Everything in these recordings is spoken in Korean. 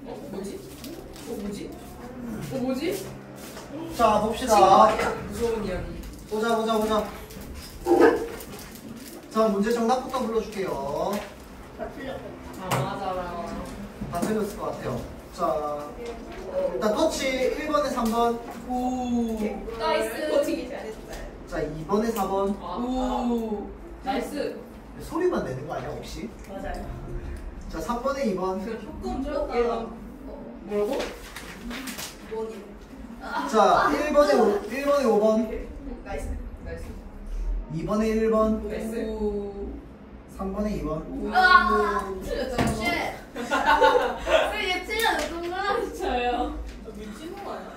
뭐지? 뭐지? 뭐지? 자, 봅시다. 무서운 이야기. 보자. 자, 문제 정답부터 불러줄게요. 다 틀렸고. 맞아라. 다 틀렸을 것 같아요. 자, 일단 터치 1번에 3번. 우. 나이스. 버티기 잘했어요. 자, 2번에 4번. 우. 나이스. 소리만 내는 거 아니야, 혹시? 맞아요. 자, 3번에 2번. 조금 좋다. 뭐라고? 뭐니? 자, 1번에 5번. 나이스. 나이스. 2번에 1번. 나이스. 3번에 2번. 아, 틀렸잖아. 쉣. 얘 틀려서 동그라미 쳐요. 미친놈 아니야?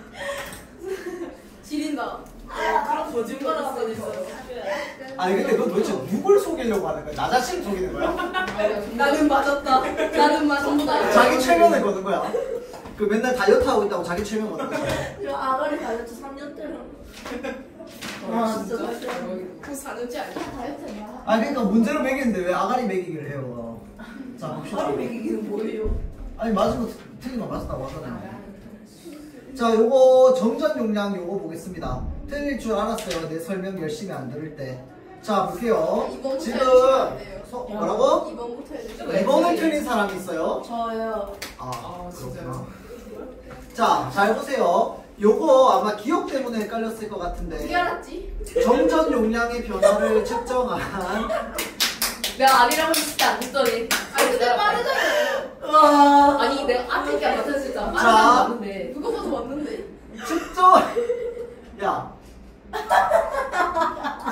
지린다. 그런 거짓말을 하고 있어. 아니, 근데 너 도대체 누굴 속이려고 하는 거야? 나 자신 속이는 거야? 나는 맞았다. 나는 맞았다. 자기 최면을 거는 거야. 그 맨날 다이어트 하고 있다고 자기 최면 거는 거야. 저 아가리 다이어트 3년 때는. 아, 진짜 다이어트. 그 4년째 아니야? 다이어트야. 아, 그러니까 문제를 매기는데 왜 아가리 매기기를 해요? 자, 봅시다. 아가리 먹이기는 뭐예요? 아니, 맞은 거 틀린 거 맞았다고 하잖아요. 자, 요거 정전 용량 요거 보겠습니다. 틀릴 줄 알았어요. 내 설명 열심히 안 들을 때. 자, 볼게요. 지금 뭐라고? 2번부터 해주세요. 2번을 틀린 사람이 있어요. 저요. 아, 진짜요? 그렇구나. 자, 잘 보세요. 요거 아마 기억 때문에 헷갈렸을 것 어떻게 같은데 알았지? 정전 용량의 변화를 측정한 내가 아니라고 진짜 안 듣더니. 아니 근데 빠르잖아요. 으아, 아니 내가 앞에 안 맞았을 때 자. 맞는데. 그거보다 맞는데? 측정 야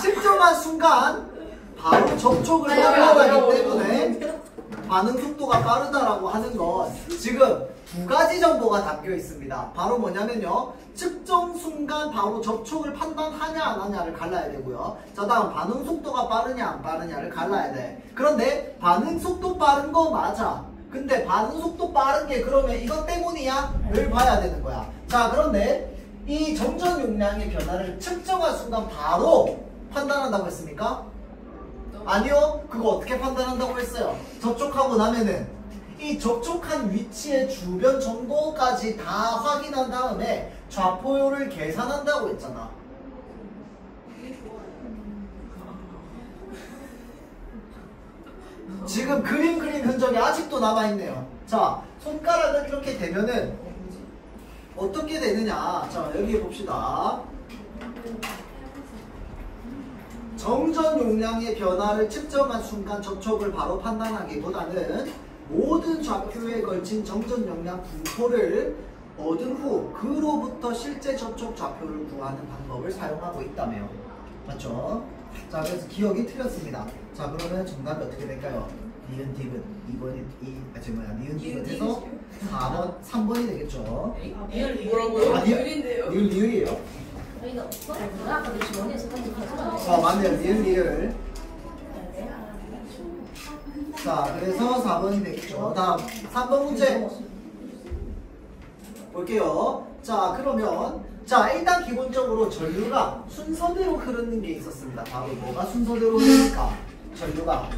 측정한 순간 바로 접촉을 하기 때문에 반응 속도가 빠르다라고 하는 건 지금 두 가지 정보가 담겨 있습니다. 바로 뭐냐면요, 측정 순간 바로 접촉을 판단하냐 안 하냐를 갈라야 되고요. 자, 다음 반응 속도가 빠르냐 안 빠르냐를 갈라야 돼. 그런데 반응 속도 빠른 거 맞아. 근데 반응 속도 빠른 게 그러면 이것 때문이야? 를 봐야 되는 거야. 자, 그런데 이 정전 용량의 변화를 측정한 순간 바로 판단한다고 했습니까? 아니요. 그거 어떻게 판단한다고 했어요? 접촉하고 나면은 이 접촉한 위치의 주변 정보까지 다 확인한 다음에 좌포요를 계산한다고 했잖아. 지금 그림 그린 흔적이 아직도 남아있네요. 자, 손가락을 이렇게 대면은 어떻게 되느냐. 자, 여기 봅시다. 정전 용량의 변화를 측정한 순간 접촉을 바로 판단하기보다는 모든 좌표에 걸친 정전 용량 분포를 얻은 후 그로부터 실제 접촉 좌표를 구하는 방법을 사용하고 있다며. 맞죠? 자, 그래서 기억이 틀렸습니다. 자, 그러면 정답이 어떻게 될까요? 니은 디귿 2번이 니은 디귿에서 4번 3번이 되겠죠. 뭐라고요? 아, 니은이에요? 저희가 없어? 아까 내 주머니에서 가지고 가져가. 맞네요. 니은. 자, 그래서 4번이 되겠죠. 다음 3번 문제 볼게요. 자, 그러면 자, 일단 기본적으로 전류가 순서대로 흐르는 게 있었습니다. 바로 뭐가 순서대로 흐르니까? 전류가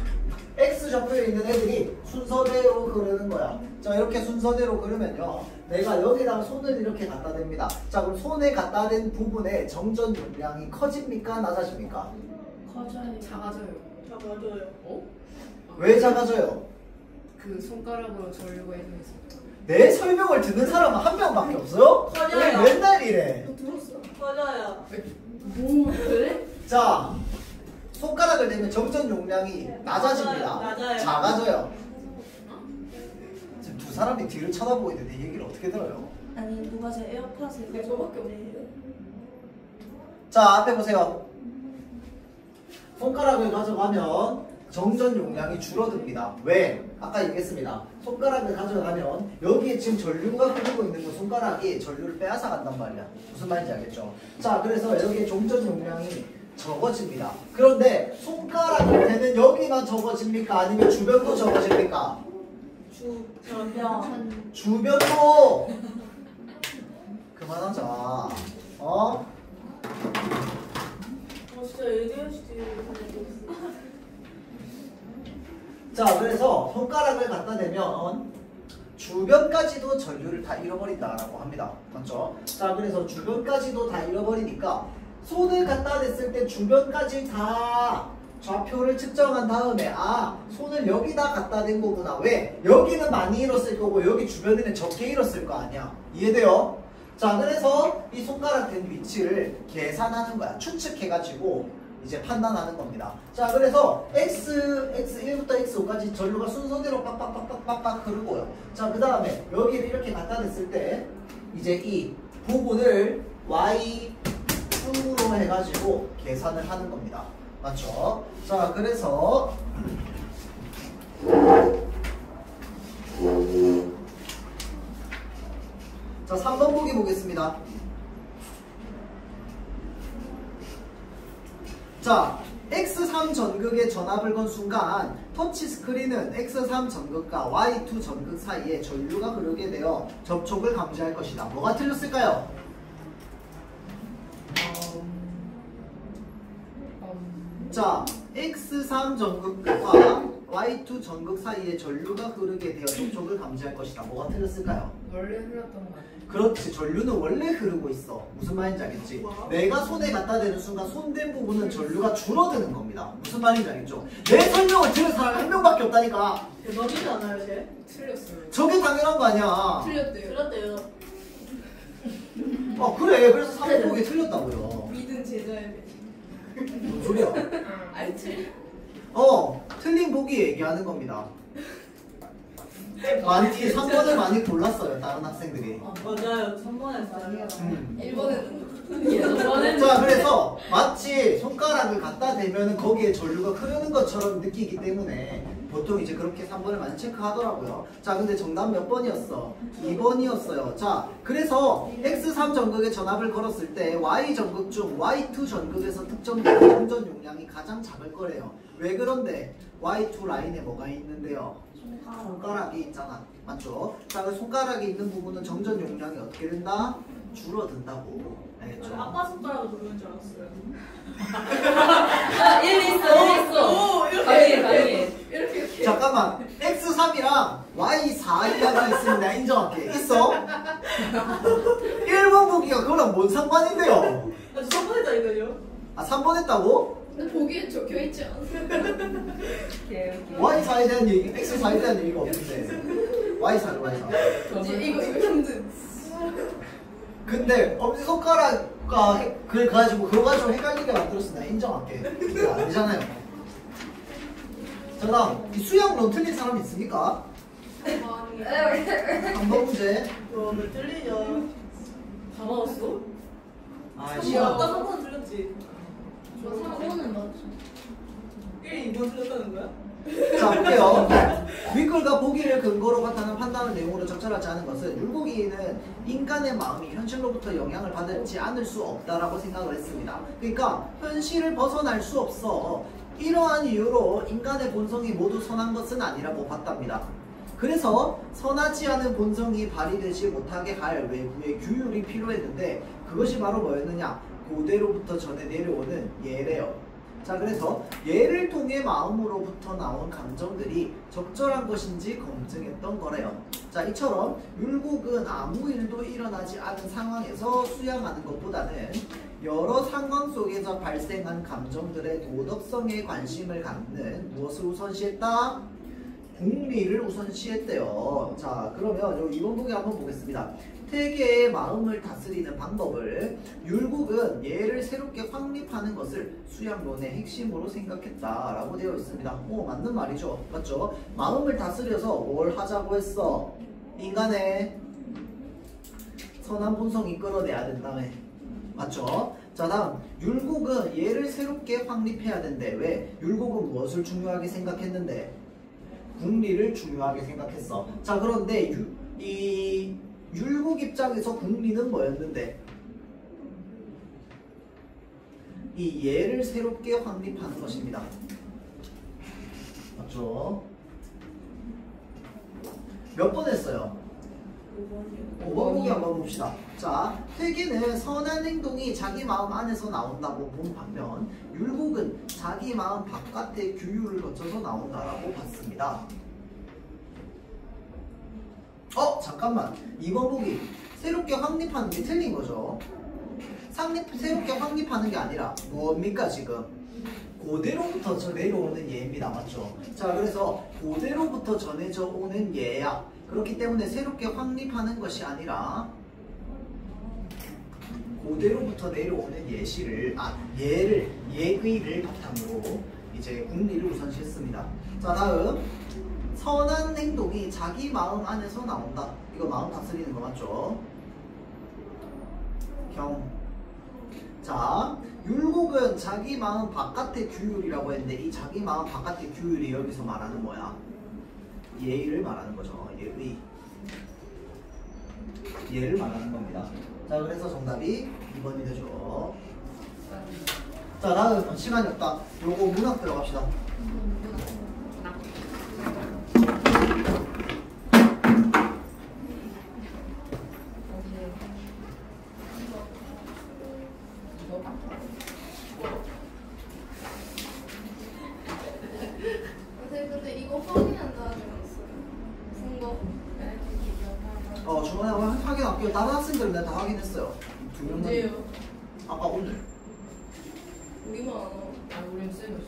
X좌표에 있는 애들이 순서대로 흐르는 거야. 자, 이렇게 순서대로 흐르면요, 내가 여기다가 손을 이렇게 갖다 댑니다. 자, 그럼 손에 갖다 댄 부분에 정전 용량이 커집니까? 낮아집니까? 커져요. 작아져요. 작아져요. 어? 왜 작아져요? 그 손가락으로 절려고 해서. 내 설명을 듣는 사람은 한 명밖에 없어요? 커져요. 왜 맨날 이래? 들었어. 커져요. 뭐 그래? 자, 손가락을 대면 정전 용량이 낮아집니다. 낮아요. 작아져요. 지금 두 사람이 뒤를 쳐다보고 있는데 이 얘기를 어떻게 들어요? 아니 누가 제 에어팟을 저밖에 없는데. 자, 앞에 보세요. 손가락을 가져가면 정전 용량이 줄어듭니다. 왜? 아까 얘기했습니다. 손가락을 가져가면 여기에 지금 전류가 흐르고 있는 거, 손가락이 전류를 빼앗아 간단 말이야. 무슨 말인지 알겠죠? 자, 그래서 여기에 정전 용량이 적어집니다. 그런데 손가락을 대는 여기만 적어집니까? 아니면 주변도 적어집니까? 주변. 주변도. 그만하자. 진짜 ADHD. 자, 그래서 손가락을 갖다 대면 주변까지도 전류를 다 잃어버린다라고 합니다. 맞죠? 자, 그래서 주변까지도 다 잃어버리니까 손을 갖다 댔을 때 주변까지 다 좌표를 측정한 다음에 아, 손을 여기다 갖다 댄 거구나. 왜? 여기는 많이 잃었을 거고 여기 주변에는 적게 잃었을 거 아니야. 이해돼요? 자, 그래서 이 손가락 댄 위치를 계산하는 거야. 추측해가지고 이제 판단하는 겁니다. 자, 그래서 X1부터 X5까지 전류가 순서대로 빡빡빡빡빡 흐르고요. 자, 그 다음에 여기를 이렇게 갖다 댔을 때 이제 이 부분을 Y2로 해가지고 계산을 하는 겁니다. 맞죠? 자, 그래서 자, 3번 보기 보겠습니다. 자, X3 전극에 전압을 건 순간 터치 스크린은 X3 전극과 Y2 전극 사이에 전류가 흐르게 되어 접촉을 감지할 것이다. 뭐가 틀렸을까요? 자, X3 전극과 Y2 전극 사이에 전류가 흐르게 되어 접촉을 감지할 것이다. 뭐가 틀렸을까요? 원래 흘렀던 거 아니야? 그렇지, 전류는 원래 흐르고 있어. 무슨 말인지 알겠지? 내가 손에 갖다 대는 순간 손댄 부분은 전류가 줄어드는 겁니다. 무슨 말인지 알겠죠? 내 설명을 들은 사람이 한 명밖에 없다니까. 너지지 않아요, 쟤? 틀렸어요. 저게 당연한 거 아니야. 틀렸대요. 들었대요. 아, 그래. 그래서 3번 보기 틀렸다고요. 믿은 제자의 매직. 뭔 소리야? 아니 틀려. 틀린 보기 얘기하는 겁니다. 많이 3번을 많이 골랐어요, 다른 학생들이. 맞아요. 3번에 다르게. 1번은 자, 그래서 마치 손가락을 갖다 대면 거기에 전류가 흐르는 것처럼 느끼기 때문에 보통 이제 그렇게 3번을 많이 체크하더라고요. 자, 근데 정답 몇 번이었어? 2번이었어요. 자, 그래서 X3 전극에 전압을 걸었을 때 Y 전극 중 Y2 전극에서 특정된 충전 용량이 가장 작을 거래요. 왜 그런데? Y2 라인에 뭐가 있는데요? 손가락이 있잖아. 맞죠? 자, 그 손가락이 있는 부분은 정전 용량이 어떻게 된다? 줄어든다고. 알겠죠? 아빠 손가락을 누르는 줄 알았어요. 일 있어. 이렇게. 잠깐만, X3이랑 Y4이라고 있으면 내가 인정할게. 있어? 1번 보기가 그거랑 뭔 상관인데요? 나 3번 했다니까요. 아, 3번 했다고? 근데 보기에 적혀있지 않아. Y4에 대한 얘기, X4에 대한 얘기가 없는데. Y4는 Y4. 이거 힘든. 근데 엄지손가락과 그걸 가지고 그거 가지고 헷갈리게 만들었어. 내가 인정할게. 그거 아니잖아요. 자, 다음 이 수학론 틀린 사람 있습니까? 3번 문제. 왜 틀리냐? 다 맞았어? 아이씨. 아까 3번 틀렸지? 3번은 맞죠. 1, 2번 틀렸다는 거야? 자, 볼게요. 윗글과 보기를 근거로 바탕한 판단을 내용으로 적절하지 않은 것은 율곡이는 인간의 마음이 현실로부터 영향을 받지 않을 수 없다라고 생각을 했습니다. 그러니까 현실을 벗어날 수 없어. 이러한 이유로 인간의 본성이 모두 선한 것은 아니라고 봤답니다. 그래서 선하지 않은 본성이 발휘되지 못하게 할 외부의 규율이 필요했는데 그것이 바로 뭐였느냐? 고대로부터 전해 내려오는 예래요. 자, 그래서 예를 통해 마음으로부터 나온 감정들이 적절한 것인지 검증했던 거래요. 자, 이처럼 율곡은 아무 일도 일어나지 않은 상황에서 수양하는 것보다는 여러 상황 속에서 발생한 감정들의 도덕성에 관심을 갖는 무엇을 우선시했다? 공리를 우선시했대요. 자, 그러면 이 2번 보기 한번 보겠습니다. 태계의 마음을 다스리는 방법을 율곡은 예를 새롭게 확립하는 것을 수양론의 핵심으로 생각했다라고 되어 있습니다. 오, 맞는 말이죠. 맞죠? 마음을 다스려서 뭘 하자고 했어? 인간의 선한 본성 이끌어내야 된다며. 맞죠? 자, 다음 율곡은 예를 새롭게 확립해야 된대. 왜? 율곡은 무엇을 중요하게 생각했는데? 국리를 중요하게 생각했어. 자, 그런데 이 율곡 입장에서 국리는 뭐였는데? 이 예를 새롭게 확립하는 것입니다. 맞죠? 몇 번 했어요? 5번 보기 한번 봅시다. 자, 퇴계는 선한 행동이 자기 마음 안에서 나온다고 본 반면 율곡은 자기 마음 바깥의 규율을 거쳐서 나온다라고 봤습니다. 잠깐만. 2번 보기. 새롭게 확립하는 게 틀린 거죠. 새롭게 확립하는 게 아니라 뭡니까 지금? 그대로부터 저 내려오는 예입니다. 맞죠? 자, 그래서 그대로부터 전해져 오는 예야. 그렇기 때문에 새롭게 확립하는 것이 아니라 그대로부터 내려오는 예시를 예의를 바탕으로 이제 국리를 우선시했습니다. 자, 다음 선한 행동이 자기 마음 안에서 나온다. 이거 마음 다스리는 거 맞죠? 자, 율곡은 자기 마음 바깥의 규율이라고 했는데 이 자기 마음 바깥의 규율이 여기서 말하는 뭐야? 예의를 말하는 거죠. 예를 말하는 겁니다. 자, 그래서 정답이 2번이 되죠. 자, 다음 시간이 없다. 요거 문학 들어갑시다. 선생님 근데 이거 확인한다는 거 있어요. 무슨 거? 중간에 확인할게요. 다른 학생들은 내가 다 확인했어요. 2명만. 언제요? 아까 오늘. 우리만 안 와. 우린 쌤이 없어.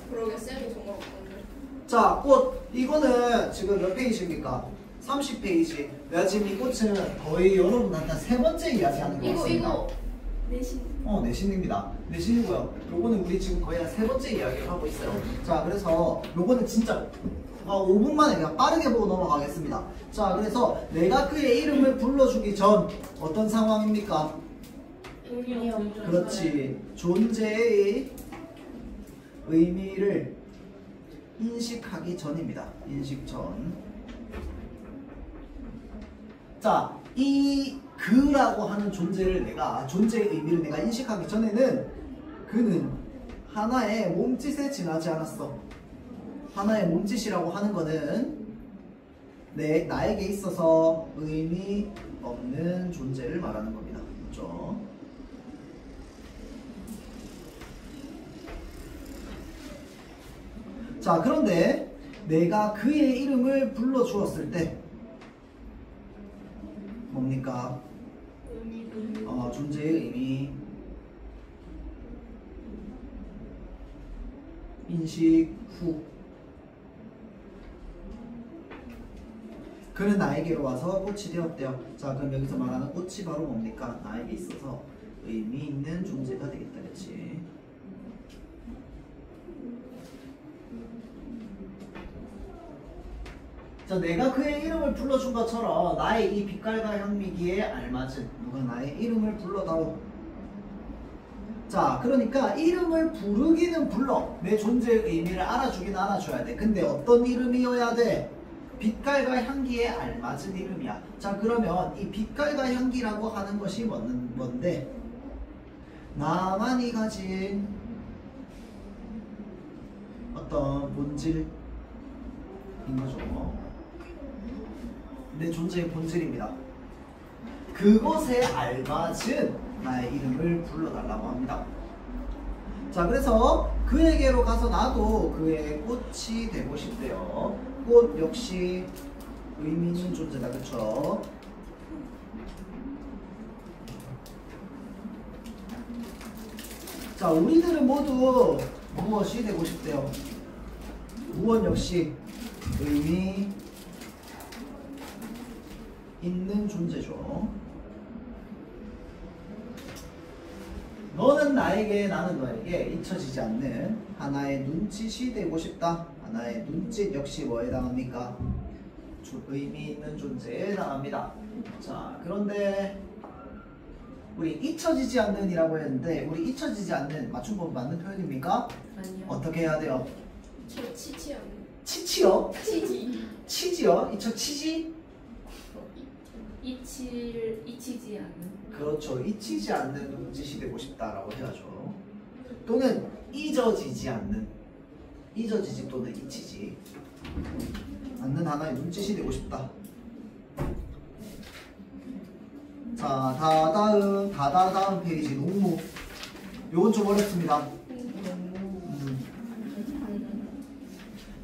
그러게 쌤이 정말 없던데. 자, 꽃. 이거는 지금 몇 페이지입니까? 30페이지. 내가 지금 이 꽃은 거의 여러분한테 3번째 이야기하는 것 같습니다. 이거 내신. 내신입니다. 내신이고요. 요거는 우리 지금 거의 한 3번째 이야기를 하고 있어요. 자, 그래서 요거는 진짜 5분 만에 그냥 빠르게 보고 넘어가겠습니다. 자, 그래서 내가 그의 이름을 불러주기 전 어떤 상황입니까? 그렇지. 존재의 의미를 인식하기 전입니다. 인식 전. 자, 이 그라고 하는 존재의 의미를 내가 인식하기 전에는 그는 하나의 몸짓에 지나지 않았어. 하나의 몸짓이라고 하는 거는 나에게 있어서 의미 없는 존재를 말하는 겁니다. 그렇죠? 자, 그런데 내가 그의 이름을 불러주었을 때 뭡니까? 존재의 의미 인식 후 그는 나에게로 와서 꽃이 되었대요. 자, 그럼 여기서 말하는 꽃이 바로 뭡니까? 나에게 있어서 의미 있는 존재가 되겠다. 그렇지? 자, 내가 그의 이름을 불러준 것처럼 나의 이 빛깔과 향미기에 알맞은 누가 나의 이름을 불러다오. 자, 그러니까 이름을 부르기는 불러. 내 존재의 의미를 알아주긴 알아줘야 돼. 근데 어떤 이름이어야 돼? 빛깔과 향기에 알맞은 이름이야. 자, 그러면 이 빛깔과 향기라고 하는 것이 뭔데? 나만이 가진 어떤 본질인 거죠. 내 존재의 본질입니다. 그것에 알맞은 나의 이름을 불러달라고 합니다. 자, 그래서 그에게로 가서 나도 그의 꽃이 되고 싶대요. 꽃 역시 의미 있는 존재다. 그쵸? 자, 우리들은 모두 무엇이 되고 싶대요? 무엇 역시 의미 있는 존재죠. 너는 나에게, 나는 너에게 잊혀지지 않는 하나의 눈짓이 되고 싶다. 하나의 눈짓 역시 뭐에 해당합니까? 의미 있는 존재에 해당합니다. 자, 그런데 우리 잊혀지지 않는 이라고 했는데 우리 잊혀지지 않는 맞춤법 맞는 표현입니까? 아니요. 어떻게 해야 돼요? 치치 않는. 치치요? 치지. 치지요? 잊혀치지? 잊히지 않는. 그렇죠. 잊히지 않는 눈짓이 되고 싶다라고 해야죠. 또는 잊어지지 않는, 잊어지지 또는 잊히지 않는 하나의 눈짓이 되고 싶다. 자, 다음 페이지 농무. 요건 좀 어렵습니다.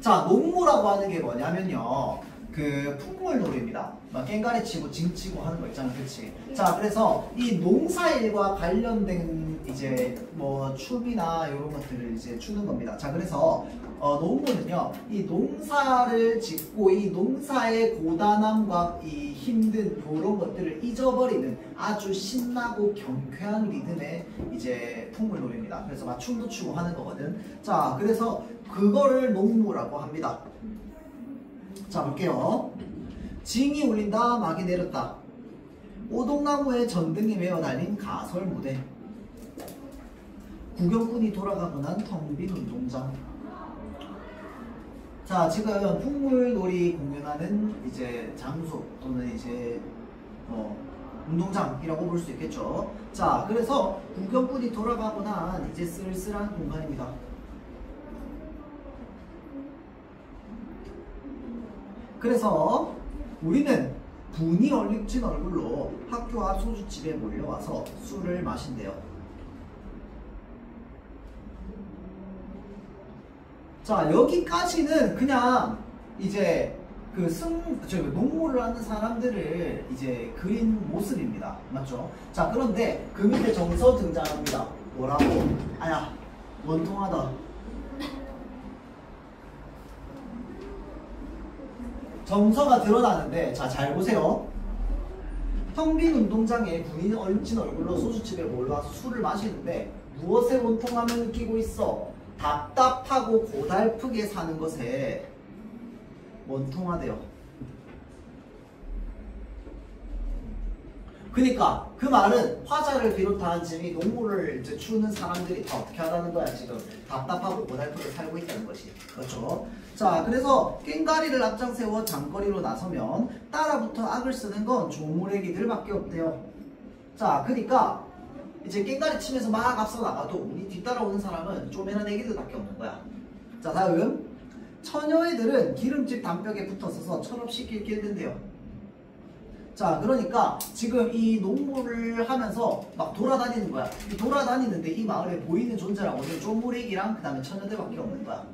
자, 농무라고 하는 게 뭐냐면요, 그 풍물놀이입니다. 막 깽가리 치고 징 치고 하는 거 있잖아, 그렇지? 자, 그래서 이 농사일과 관련된 이제 뭐 춤이나 이런 것들을 이제 추는 겁니다. 자, 그래서 농부는요, 이 농사를 짓고 이 농사의 고단함과 이 힘든 이런 것들을 잊어버리는 아주 신나고 경쾌한 리듬의 이제 풍물놀이입니다. 그래서 막 춤도 추고 하는 거거든. 자, 그래서 그거를 농무라고 합니다. 자, 볼게요. 징이 울린다, 막이 내렸다. 오동나무에 전등이 메어 달린 가설 무대. 구경꾼이 돌아가고 난 텅 빈 운동장. 자, 지금 풍물놀이 공연하는 이제 장소 또는 이제 운동장이라고 볼 수 있겠죠. 자, 그래서 구경꾼이 돌아가고 난 이제 쓸쓸한 공간입니다. 그래서 우리는 분이 얼룩진 얼굴로 학교 앞 소주집에 몰려와서 술을 마신대요. 자, 여기까지는 그냥 이제 그 농무를 하는 사람들을 이제 그린 모습입니다. 맞죠? 자, 그런데 그 밑에 정서 등장합니다. 뭐라고? 아야, 원통하다. 정서가 드러나는데, 자, 잘 보세요. 텅 빈 운동장에 군인이 얼룩진 얼굴로 소주집에 몰려와서 술을 마시는데 무엇에 원통함을 느끼고 있어? 답답하고 고달프게 사는 것에 원통하대요. 그러니까 그 말은 화자를 비롯한 지금 농무를 이제 추는 사람들이 다 어떻게 하다는 거야. 지금 답답하고 고달프게 살고 있다는 것이. 그렇죠? 자, 그래서 깽가리를 앞장 세워 장거리로 나서면 따라붙어 악을 쓰는 건 조무래기들밖에 없대요. 자, 그러니까 이제 깽가리 치면서 막 앞서 나가도 우리 뒤따라오는 사람은 쪼매난 애기들밖에 없는 거야. 자, 다음. 처녀애들은 기름집 담벽에 붙어서서 철없이 길길댄대요. 자, 그러니까 지금 이 농무를 하면서 막 돌아다니는 거야. 돌아다니는데 이 마을에 보이는 존재랑 오늘 쪼무래기랑 그 다음에 처녀들밖에 없는 거야.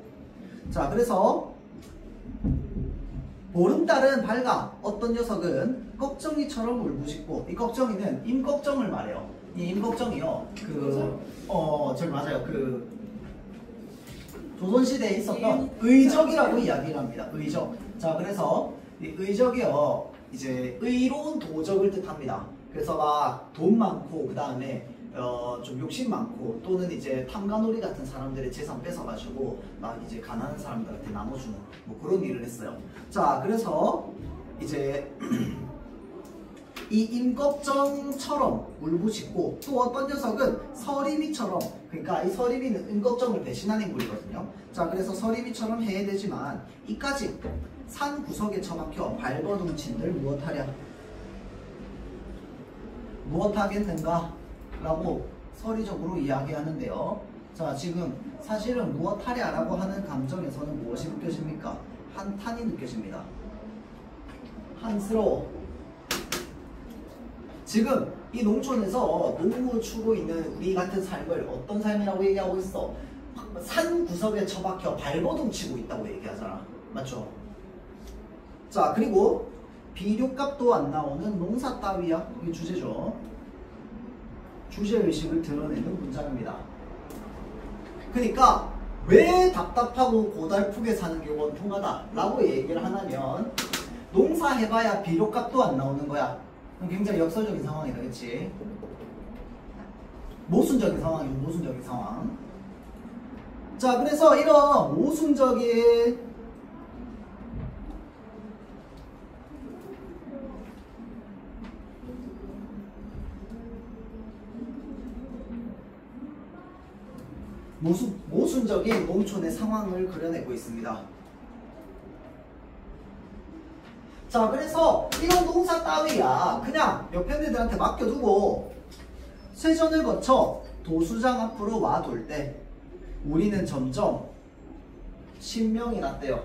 자, 그래서 보름달은 밝아. 어떤 녀석은 꺽정이처럼 울부짖고, 이 꺽정이는 임꺽정을 말해요. 이 임꺽정이요, 저기 맞아요. 그 조선시대에 있었던 의적이라고 이야기를 합니다. 의적. 자, 그래서 이 의적이요, 이제 의로운 도적을 뜻합니다. 그래서 막 돈 많고 그 다음에 좀 욕심 많고 또는 이제 탐관오리 같은 사람들의 재산 뺏어가지고 막 이제 가난한 사람들한테 나눠주는 뭐 그런 일을 했어요. 자, 그래서 이제 이 임꺽정처럼 울부짖고 또 어떤 녀석은 서리미처럼, 그러니까 이 서리미는 임꺽정을 배신한 인물이거든요. 자, 그래서 서리미처럼 해야 되지만 이까지 산 구석에 처박혀 발버둥친들 무엇하랴, 무엇하겠는가 라고 서리적으로 이야기하는데요. 자, 지금 사실은 무엇하랴 라고 하는 감정에서는 무엇이 느껴집니까? 한탄이 느껴집니다. 한스러워. 지금 이 농촌에서 농무 추고 있는 우리 같은 삶을 어떤 삶이라고 얘기하고 있어? 산 구석에 처박혀 발버둥 치고 있다고 얘기하잖아. 맞죠? 자, 그리고 비료값도 안 나오는 농사 따위야. 이게 주제죠. 주제의식을 드러내는 문장입니다. 그러니까 왜 답답하고 고달프게 사는 게 원통하다 라고 얘기를 하냐면, 농사 해봐야 비료값도 안 나오는 거야. 굉장히 역설적인 상황이다, 그치? 모순적인 상황이고, 모순적인 상황. 자, 그래서 이런 모순적인 모순적인 농촌의 상황을 그려내고 있습니다. 자, 그래서 이런 농사 따위야 그냥 옆에 애들한테 맡겨두고 쇄전을 거쳐 도수장 앞으로 와돌 때 우리는 점점 신명이 났대요.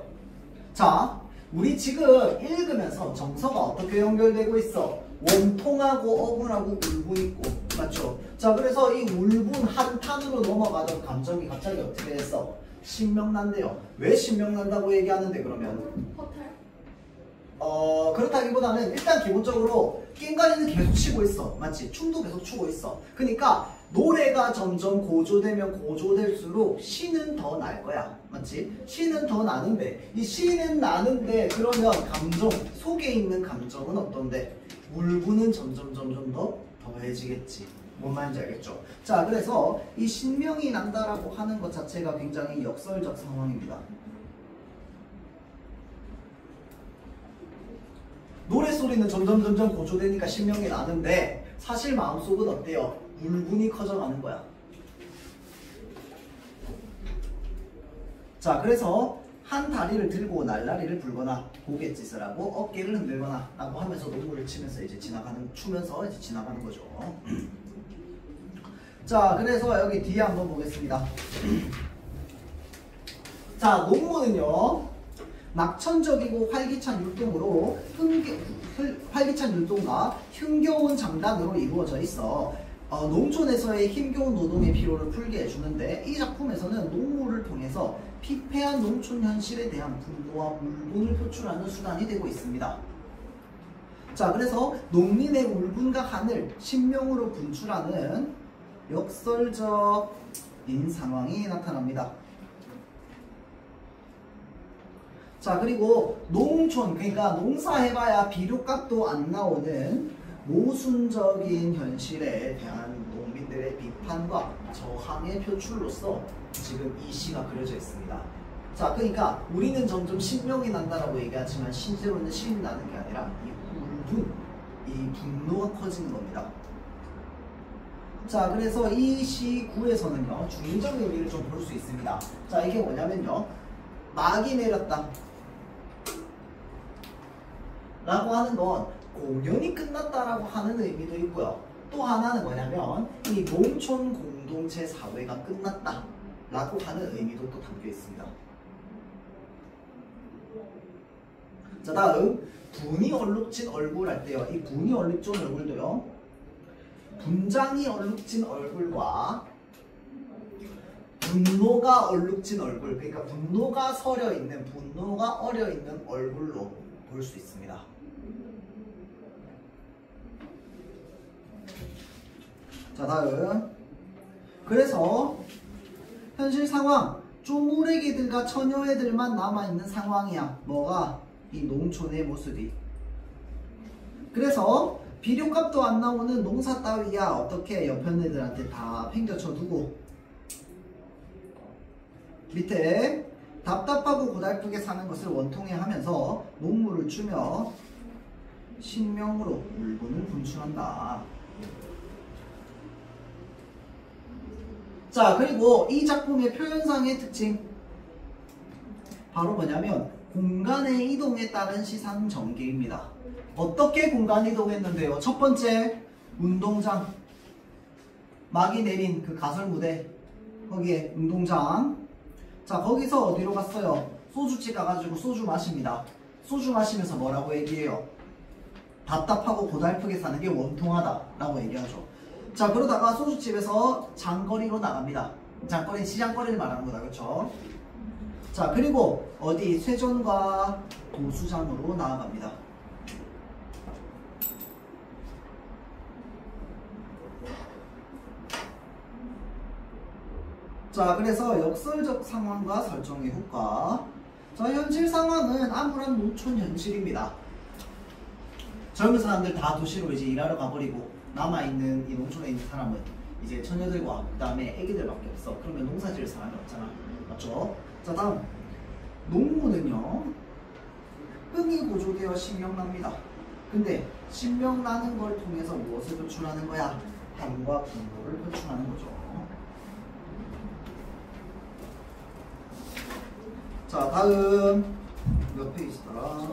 자, 우리 지금 읽으면서 정서가 어떻게 연결되고 있어? 원통하고 억울하고 울분 있고, 맞죠? 자, 그래서 이 울분 한탄으로 넘어가던 감정이 갑자기 어떻게 됐어? 신명난대요. 왜 신명난다고 얘기하는데 그러면? 허탈? 그렇다기보다는 일단 기본적으로 깽가리는 계속 치고 있어. 맞지? 춤도 계속 추고 있어. 그러니까 노래가 점점 고조되면 고조될수록 시는 더 날 거야. 맞지? 시는 더 나는데 이 시는 나는데 그러면 감정, 속에 있는 감정은 어떤데? 울분은 점점 더 더해지겠지. 뭔 말인지 알겠죠? 자, 그래서 이 신명이 난다라고 하는 것 자체가 굉장히 역설적 상황입니다. 노래소리는 점점 고조되니까 신명이 나는데 사실 마음속은 어때요? 울분이 커져가는 거야. 자, 그래서 한 다리를 들고 날라리를 불거나 고갯짓을 하고 어깨를 흔들거나 라고 하면서 농구를 치면서 이제 추면서 이제 지나가는 거죠. 자, 그래서 여기 뒤에 한번 보겠습니다. 자, 농구는요 낙천적이고 활기찬 율동으로 활기찬 율동과 흥겨운 장단으로 이루어져 있어. 농촌에서의 힘겨운 노동의 피로를 풀게 해주는데 이 작품에서는 농구를 통해서 피폐한 농촌 현실에 대한 분노와 울분을 표출하는 수단이 되고 있습니다. 자, 그래서 농민의 울분과 한을 신명으로 분출하는 역설적인 상황이 나타납니다. 자, 그리고 농촌, 그러니까 농사해봐야 비료값도 안 나오는 모순적인 현실에 대한 농민들의 비판과 저항의 표출로서 지금 이 시가 그려져 있습니다. 자, 그러니까 우리는 점점 신명이 난다라고 얘기하지만 실제로는 신이 나는 게 아니라 이 울분, 이 분노가 커지는 겁니다. 자, 그래서 이 시구에서는요 중의적 의미를 좀 볼 수 있습니다. 자, 이게 뭐냐면요, 막이 내렸다 라고 하는 건 공연이 끝났다라고 하는 의미도 있고요. 또 하나는 뭐냐면 이 농촌 공동체 사회가 끝났다 라고 하는 의미도 또 담겨 있습니다. 자, 다음 분이 얼룩진 얼굴 할 때요, 이 분이 얼룩진 얼굴도요 분장이 얼룩진 얼굴과 분노가 얼룩진 얼굴, 그러니까 분노가 서려 있는, 분노가 어려 있는 얼굴로 볼 수 있습니다. 자, 다음 그래서 현실 상황, 쪼무레기들과 처녀애들만 남아있는 상황이야. 뭐가? 이 농촌의 모습이. 그래서 비료값도 안 나오는 농사 따위야 어떻게 옆에 애들한테 다 팽겨쳐두고 밑에 답답하고 고달프게 사는 것을 원통해 하면서 농물을 주며 신명으로 울분을 분출한다. 자, 그리고 이 작품의 표현상의 특징 바로 뭐냐면 공간의 이동에 따른 시선 전개입니다. 어떻게 공간 이동했는데요? 첫 번째, 운동장, 막이 내린 그 가설 무대, 거기에 운동장. 자, 거기서 어디로 갔어요? 소주집 가가지고 소주 마십니다. 소주 마시면서 뭐라고 얘기해요? 답답하고 고달프게 사는 게 원통하다 라고 얘기하죠. 자, 그러다가 소주집에서 장거리로 나갑니다. 장거리, 시장거리를 말하는 거다, 그렇죠? 자, 그리고 어디? 쇠전과 도수장으로 나아갑니다. 자, 그래서 역설적 상황과 설정의 효과. 자, 현실 상황은 암울한 농촌 현실입니다. 젊은 사람들 다 도시로 이제 일하러 가버리고 남아있는 이 농촌에 있는 사람은 이제 처녀들과 그 다음에 애기들밖에 없어. 그러면 농사 지을 사람이 없잖아. 맞죠? 자, 다음 농무는요 흥이 고조되어 신명납니다. 근데 신명나는 걸 통해서 무엇을 표출하는 거야? 한과 분노를 표출하는 거죠. 자, 다음 몇 페이지더라?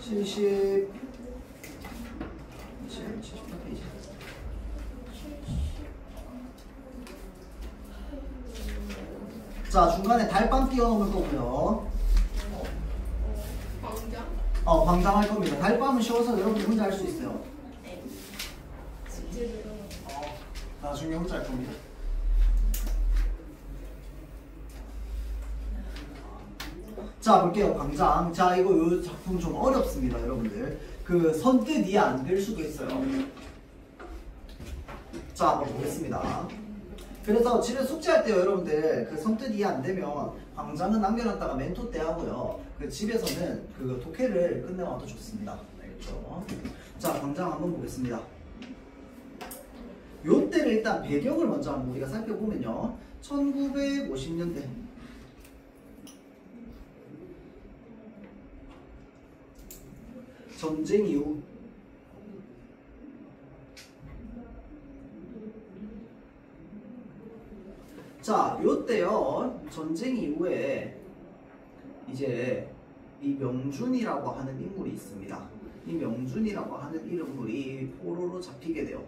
78페이지. 자, 중간에 달밤 띄워놓을 거고요. 광장? 광장할 겁니다. 달밤은 쉬워서 여러분이 혼자 할 수 있어요. 숙제들은 나중에 혼자 할 겁니다. 자, 볼게요. 광장. 자, 이거 요 작품 좀 어렵습니다, 여러분들. 그 선뜻 이해 안 될 수도 있어요. 자, 한번 보겠습니다. 그래서 집에 숙제할 때요, 여러분들 그 선뜻 이해 안 되면 광장은 남겨놨다가 멘토 때 하고요. 그 집에서는 그 독해를 끝내와도 좋습니다. 알겠죠? 자, 광장 한번 보겠습니다. 요때를 일단 배경을 먼저 한번 우리가 살펴보면요. 1950년대. 전쟁 이후. 자, 요때요. 전쟁 이후에 이제 이 명준이라고 하는 인물이 있습니다. 이 명준이라고 하는 인물이 포로로 잡히게 돼요.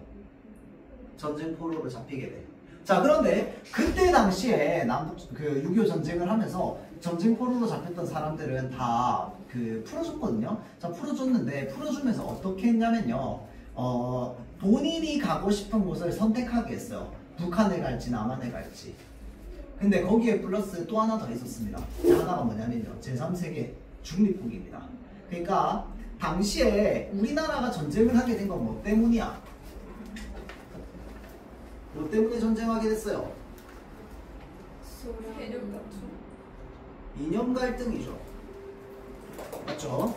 전쟁 포로로 잡히게 돼. 자, 그런데 그때 당시에 그 6.25 전쟁을 하면서 전쟁 포로로 잡혔던 사람들은 다 그 풀어줬거든요. 자, 풀어줬는데 풀어주면서 어떻게 했냐면요. 본인이 가고 싶은 곳을 선택하게 했어요. 북한에 갈지 남한에 갈지. 근데 거기에 플러스 또 하나 더 있었습니다. 하나가 뭐냐면요. 제3세계 중립국입니다. 그러니까 당시에 우리나라가 전쟁을 하게 된 건 뭐 때문이야? 뭐 때문에 전쟁하게 됐어요? 대륙 다툼. 이념 갈등이죠. 맞죠?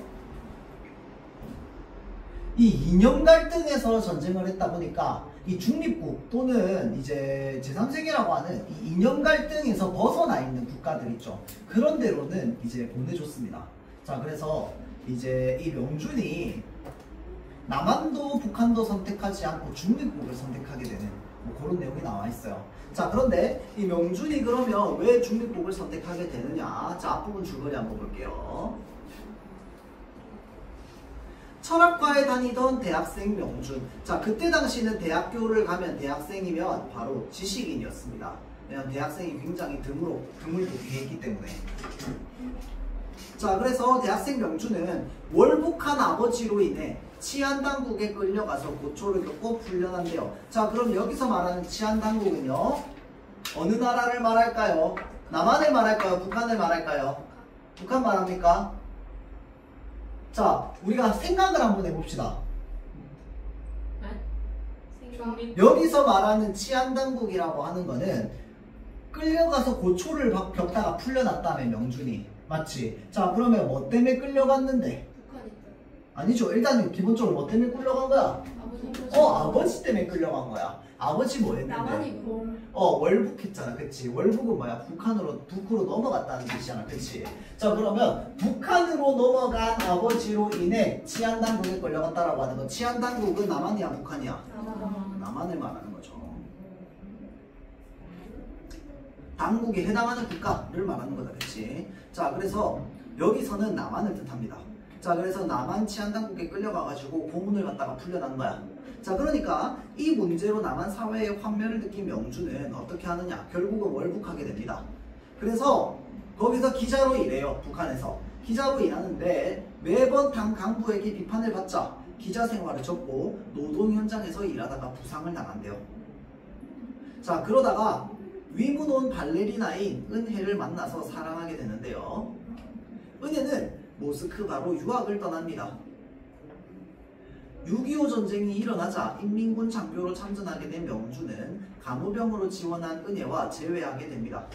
이 이념 갈등에서 전쟁을 했다 보니까 이 중립국 또는 이제 제3세계라고 하는 이 이념 갈등에서 벗어나 있는 국가들 있죠. 그런 데로는 이제 보내줬습니다. 자, 그래서 이제 이 명준이 남한도 북한도 선택하지 않고 중립국을 선택하게 되는 뭐 그런 내용이 나와 있어요. 자, 그런데 이 명준이 그러면 왜 중립국을 선택하게 되느냐? 자, 앞부분 줄거리 한번 볼게요. 철학과에 다니던 대학생 명준. 자, 그때 당시는 대학교를 가면 대학생이면 바로 지식인이었습니다. 왜냐면 대학생이 굉장히 드물게 했기 때문에. 자, 그래서 대학생 명준은 월북한 아버지로 인해 치안당국에 끌려가서 고초를 겪고 풀려난대요. 자, 그럼 여기서 말하는 치안당국은요, 어느 나라를 말할까요? 남한을 말할까요? 북한을 말할까요? 북한 말합니까? 자, 우리가 생각을 한번 해봅시다. 여기서 말하는 치안당국이라고 하는 거는 끌려가서 고초를 겪다가 풀려났다며, 명준이. 맞지? 자, 그러면 뭐 때문에 끌려갔는데? 북한이 아니죠. 일단 기본적으로 뭐 때문에 끌려간 거야? 아버지 때문에 끌려간 거야. 아버지 뭐 했는데? 남한이고. 월북했잖아. 그치? 월북은 뭐야? 북으로 넘어갔다는 뜻이잖아. 그치? 자, 그러면 북한으로 넘어간 아버지로 인해 치안당국에 끌려갔다라고 하는 건, 치안당국은 남한이야, 북한이야? 남한을 말하는 거죠. 당국에 해당하는 국가를 말하는 거다. 그치? 자, 그래서 여기서는 남한을 뜻합니다. 자, 그래서 남한 치안당국에 끌려가가지고 고문을 갖다가 풀려난 거야. 자, 그러니까 이 문제로 남한 사회의 환멸을 느낀 명준은 어떻게 하느냐? 결국은 월북하게 됩니다. 그래서 거기서 기자로 일해요. 북한에서 기자로 일하는데 매번 당 간부에게 비판을 받자 기자 생활을 접고 노동 현장에서 일하다가 부상을 당한대요. 자, 그러다가 위문 발레리나인 은혜를 만나서 사랑하게 되는데요. 은혜는 모스크바로 유학을 떠납니다. 6.25 전쟁이 일어나자 인민군 장교로 참전하게 된 명준은 간호병으로 지원한 은혜와 재회하게 됩니다.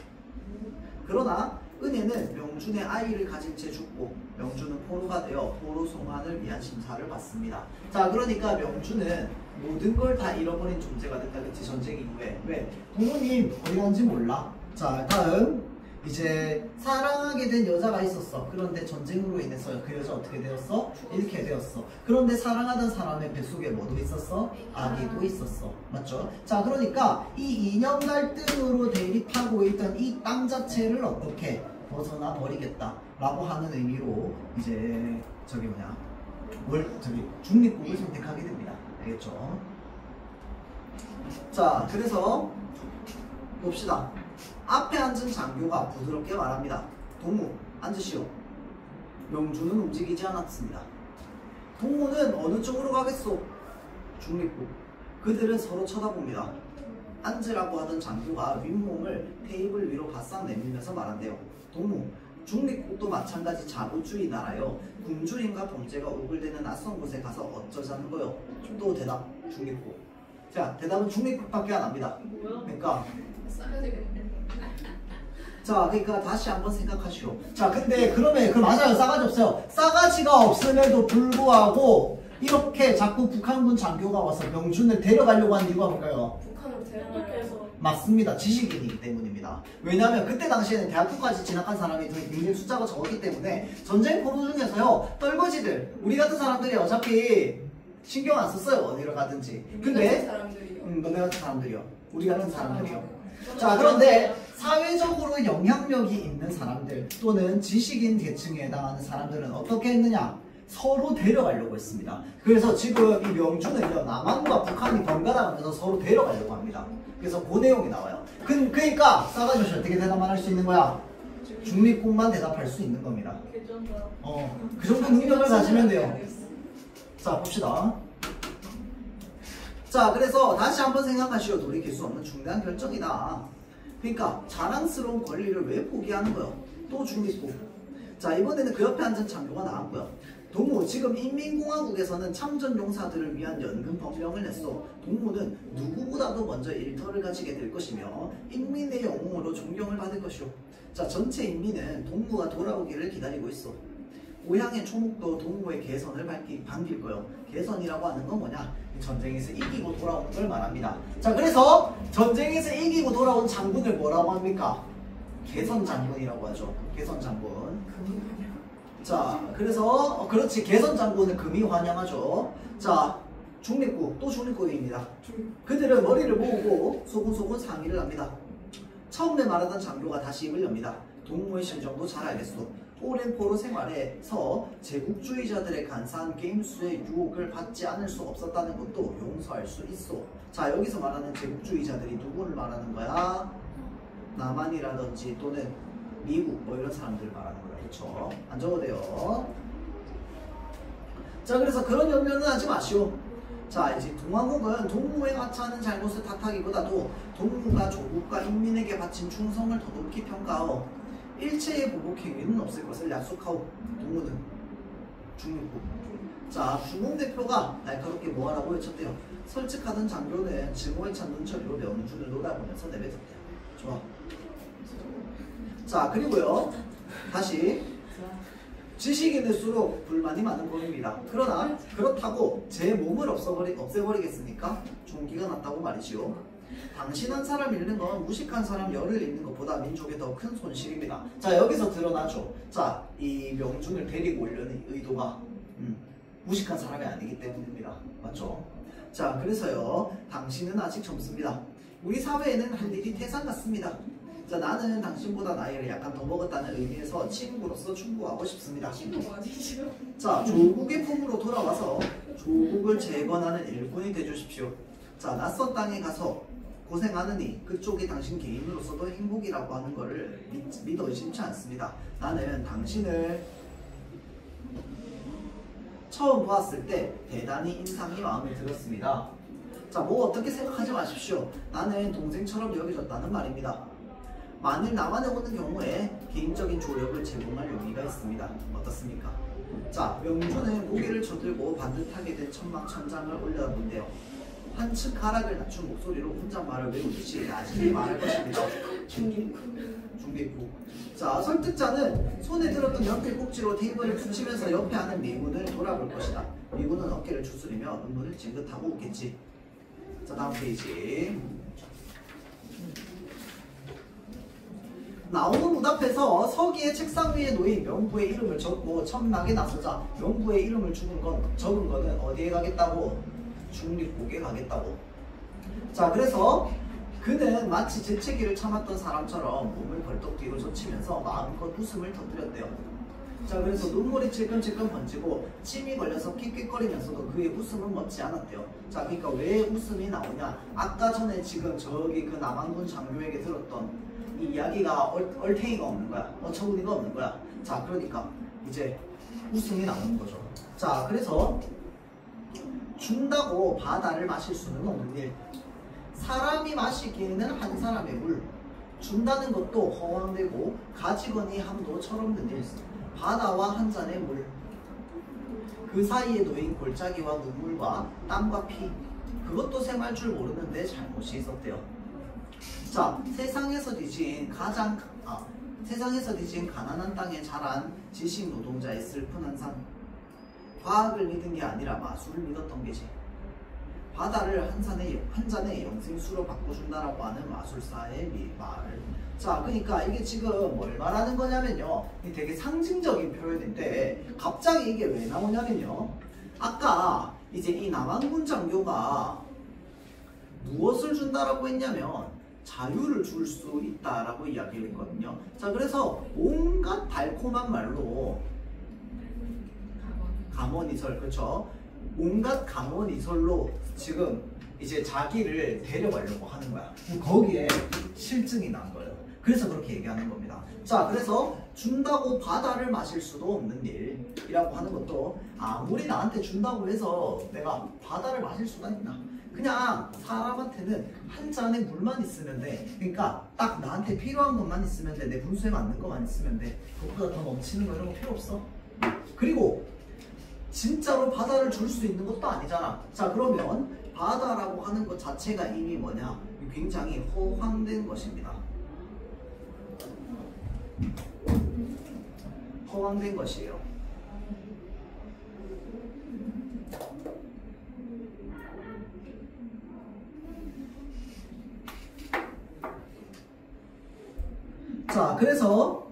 그러나 은혜는 명준의 아이를 가진 채 죽고 명준은 포로가 되어 포로 송환을 위한 심사를 받습니다. 자, 그러니까 명준은 모든 걸 다 잃어버린 존재가 됐다. 그치? 전쟁 이후에. 왜? 부모님 어디 간지 몰라. 자, 다음 이제 사랑하게 된 여자가 있었어. 그런데 전쟁으로 인해서 그 여자 어떻게 되었어? 잃게 되었어. 그런데 사랑하던 사람의 뱃속에 뭐도 있었어? 아기도 있었어. 맞죠? 자, 그러니까 이 이념 갈등으로 대립하고 있던 이 땅 자체를 어떻게 벗어나 버리겠다 라고 하는 의미로 이제 중립국을 선택하게 됩니다. 알겠죠? 자, 그래서 봅시다. 앞에 앉은 장교가 부드럽게 말합니다. 동무, 앉으시오. 명준은 움직이지 않았습니다. 동무는 어느 쪽으로 가겠소? 중립국. 그들은 서로 쳐다봅니다. 앉으라고 하던 장교가 윗몸을 테이블 위로 바싹 내밀면서 말한대요. 동무, 중립국도 마찬가지 자부주의 나라요. 굶주림과 범죄가 오글대는 낯선 곳에 가서 어쩌자는 거요. 또 대답 중립국. 자 대답은 중립국밖에 안 합니다. 그러니까 자 그러니까 다시 한번 생각하시오. 자 근데 그러면 그 맞아요. 싸가지 없어요. 싸가지가 없음에도 불구하고 이렇게 자꾸 북한군 장교가 와서 명준을 데려가려고 하는 이유가 뭘까요? 북한으로 데려가서 맞습니다. 지식인이기 때문입니다. 왜냐하면 그때 당시에는 대학교까지 진학한 사람이 굉장히 숫자가 적었기 때문에 전쟁 포로 중에서요 떨거지들 우리 같은 사람들이 어차피 신경 안 썼어요. 어디로 가든지. 근데 너네 같은 사람들이요. 우리 같은 사람들이요. 자 그런데 사회적으로 영향력이 있는 사람들 또는 지식인 계층에 해당하는 사람들은 어떻게 했느냐? 서로 데려가려고 했습니다. 그래서 지금 이 명주는요 남한과 북한이 번갈아가면서 서로 데려가려고 합니다. 그래서 그 내용이 나와요. 그러니까 싸가지 없이 어떻게 대답만 할 수 있는 거야? 중립국만 대답할 수 있는 겁니다. 그 정도 능력을 가지면 돼요. 자 봅시다. 자 그래서 다시 한번 생각하시오. 돌이킬 수 없는 중대한 결정이다. 그러니까 자랑스러운 권리를 왜 포기하는 거요? 또 중립국. 자 이번에는 그 옆에 앉은 장교가 나왔고요. 동무 지금 인민공화국에서는 참전용사들을 위한 연금 법령을 냈어. 동무는 누구보다도 먼저 일터를 가지게 될 것이며 인민의 영웅으로 존경을 받을 것이오. 자 전체 인민은 동무가 돌아오기를 기다리고 있어. 고향의 초목도 동무의 개선을 반길 거요. 개선이라고 하는 건 뭐냐? 전쟁에서 이기고 돌아오는 걸 말합니다. 자 그래서 전쟁에서 이기고 돌아온 장군을 뭐라고 합니까? 개선 장군이라고 하죠. 개선 장군. 자 그래서 그렇지 개선 장군을 금이 환영하죠. 자 중립국 또 중립국입니다. 그들은 머리를 모으고 소곤소곤 상의를 합니다. 처음에 말하던 장교가 다시 입을 엽니다. 동무의 심정도 잘 알겠소. 오랜 포로 생활에서 제국주의자들의 간사한 게임수의 유혹을 받지 않을 수 없었다는 것도 용서할 수 있소. 자 여기서 말하는 제국주의자들이 누구를 말하는 거야? 남한이라든지 또는 미국 뭐 이런 사람들 말하는 거야. 그렇죠? 안 적어도 돼요. 자 그래서 그런 염려는 하지 마시오. 자 이제 동아국은 동무에 하차하는 잘못을 탓하기보다도 동무가 조국과 인민에게 바친 충성을 더 높이 평가하오. 일체의 보복 행위는 없을 것을 약속하오. 동무는 중립국. 자 중공 대표가 날카롭게 뭐하라고 외쳤대요. 설득하던 장교는 증오에 찬 눈초리로 명준을 놀아보면서 내뱉었대요. 좋아. 자 그리고요 다시 지식인일수록 불만이 많은 법입니다. 그러나 그렇다고 제 몸을 없애버리겠습니까? 종기가 났다고 말이지요. 당신 한 사람 잃는 건 무식한 사람 열을 잃는 것보다 민족에 더 큰 손실입니다. 자 여기서 드러나죠. 자 이 명준을 데리고 오려는 의도가 무식한 사람이 아니기 때문입니다. 맞죠? 자 그래서요 당신은 아직 젊습니다. 우리 사회에는 할 일이 태산 같습니다. 자 나는 당신보다 나이를 약간 더 먹었다는 의미에서 친구로서 충고하고 싶습니다. 친구가 아니시죠? 자 조국의 품으로 돌아와서 조국을 재건하는 일꾼이 되주십시오. 자 낯선 땅에 가서 고생하느니 그쪽이 당신 개인으로서도 행복이라고 하는 것을 믿어 의심치 않습니다. 나는 당신을 처음 보았을 때 대단히 인상이 마음에 들었습니다. 자 뭐 어떻게 생각하지 마십시오. 나는 동생처럼 여겨졌다는 말입니다. 만일 남한에 오는 경우에 개인적인 조력을 제공할 용의가 있습니다. 어떻습니까? 자 명준은 고개를 쳐들고 반듯하게 된 천막천장을 올려다본대요. 한층 가락을 낮춘 목소리로 혼잣말을 외우듯이 나중에 말할 것입니다. 중립국. 자 설득자는 손에 들었던 연필 꼭지로 테이블을 붙이면서 옆에 하는 미군을 돌아볼 것이다. 미군은 어깨를 추스리며 눈물을 찡긋하고 웃겠지. 자 다음 페이지. 나오는 문 앞에서 서기의 책상 위에 놓인 명부의 이름을 적고 천막에 나서자 명부의 이름을 적은 거는 어디에 가겠다고? 중립국에 가겠다고. 자 그래서 그는 마치 재채기를 참았던 사람처럼 몸을 벌떡 뒤로 젖히면서 마음껏 웃음을 터뜨렸대요. 자 그래서 눈물이 찔끔찔끔 번지고 침이 걸려서 킥킥거리면서도 그의 웃음은 멎지 않았대요. 자 그러니까 왜 웃음이 나오냐? 아까 전에 지금 저기 그 남한군 장교에게 들었던 이 이야기가 얼탱이가 없는 거야. 어처구니가 없는 거야. 자 그러니까 이제 웃음이 나오는 거죠. 자 그래서 준다고 바다를 마실 수는 없는 일. 사람이 마시기에는 한 사람의 물, 준다는 것도 허황되고 가지거니 함도 철없는 일. 바다와 한 잔의 물. 그 사이에 놓인 골짜기와 눈물과 땀과 피. 그것도 셈할 줄 모르는데 잘못이 있었대요. 자, 세상에서 뒤진 가난한 땅에 자란 지식 노동자의 슬픈 한상. 과학을 믿은 게 아니라 마술을 믿었던 게지. 바다를 한 잔의 영생수로 바꿔준다라고 하는 마술사의 말. 자, 그러니까 이게 지금 뭘 말하는 거냐면요. 이게 되게 상징적인 표현인데 갑자기 이게 왜 나오냐면요. 아까 이제 이 남한군 장교가 무엇을 준다라고 했냐면 자유를 줄 수 있다라고 이야기를 했거든요. 자, 그래서 온갖 달콤한 말로 감언이설, 그렇죠? 온갖 감언이설로 지금 이제 자기를 데려가려고 하는 거야. 거기에 실증이 난 거예요. 그래서 그렇게 얘기하는 겁니다. 자, 그래서 준다고 바다를 마실 수도 없는 일이라고 하는 것도 아무리 나한테 준다고 해서 내가 바다를 마실 수가 있나? 그냥 사람한테는 한 잔의 물만 있으면 돼. 그러니까 딱 나한테 필요한 것만 있으면 돼. 내 분수에 맞는 것만 있으면 돼. 그것보다 더 넘치는 거 이런 거 필요 없어. 그리고 진짜로 바다를 줄 수 있는 것도 아니잖아. 자, 그러면 바다라고 하는 것 자체가 이미 뭐냐? 굉장히 허황된 것입니다. 허황된 것이에요. 자, 그래서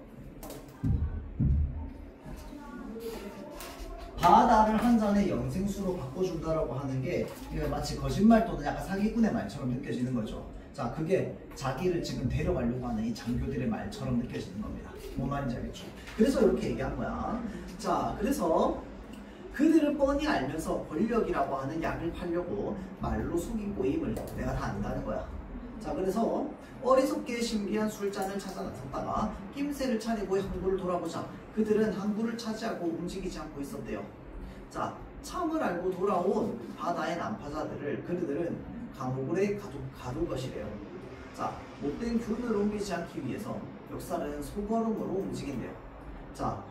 바다를 한 잔의 영생수로 바꿔준다라고 하는 게 이게 마치 거짓말 또는 약간 사기꾼의 말처럼 느껴지는 거죠. 자, 그게 자기를 지금 데려가려고 하는 이 장교들의 말처럼 느껴지는 겁니다. 뭔 말인지 알겠죠? 그래서 이렇게 얘기한 거야. 자, 그래서 그들을 뻔히 알면서 권력이라고 하는 약을 팔려고 말로 속이고 임을 내가 다 안다는 거야. 자, 그래서 어리석게 신비한 술잔을 찾아 나섰다가 낌새를 차리고 항구를 돌아보자 그들은 항구를 차지하고 움직이지 않고 있었대요. 자, 참을 알고 돌아온 바다의 난파자들을 그들은 강호굴에 가둘 것이래요. 자, 못된 균을 옮기지 않기 위해서 역사는 소걸음으로 움직인대요. 자,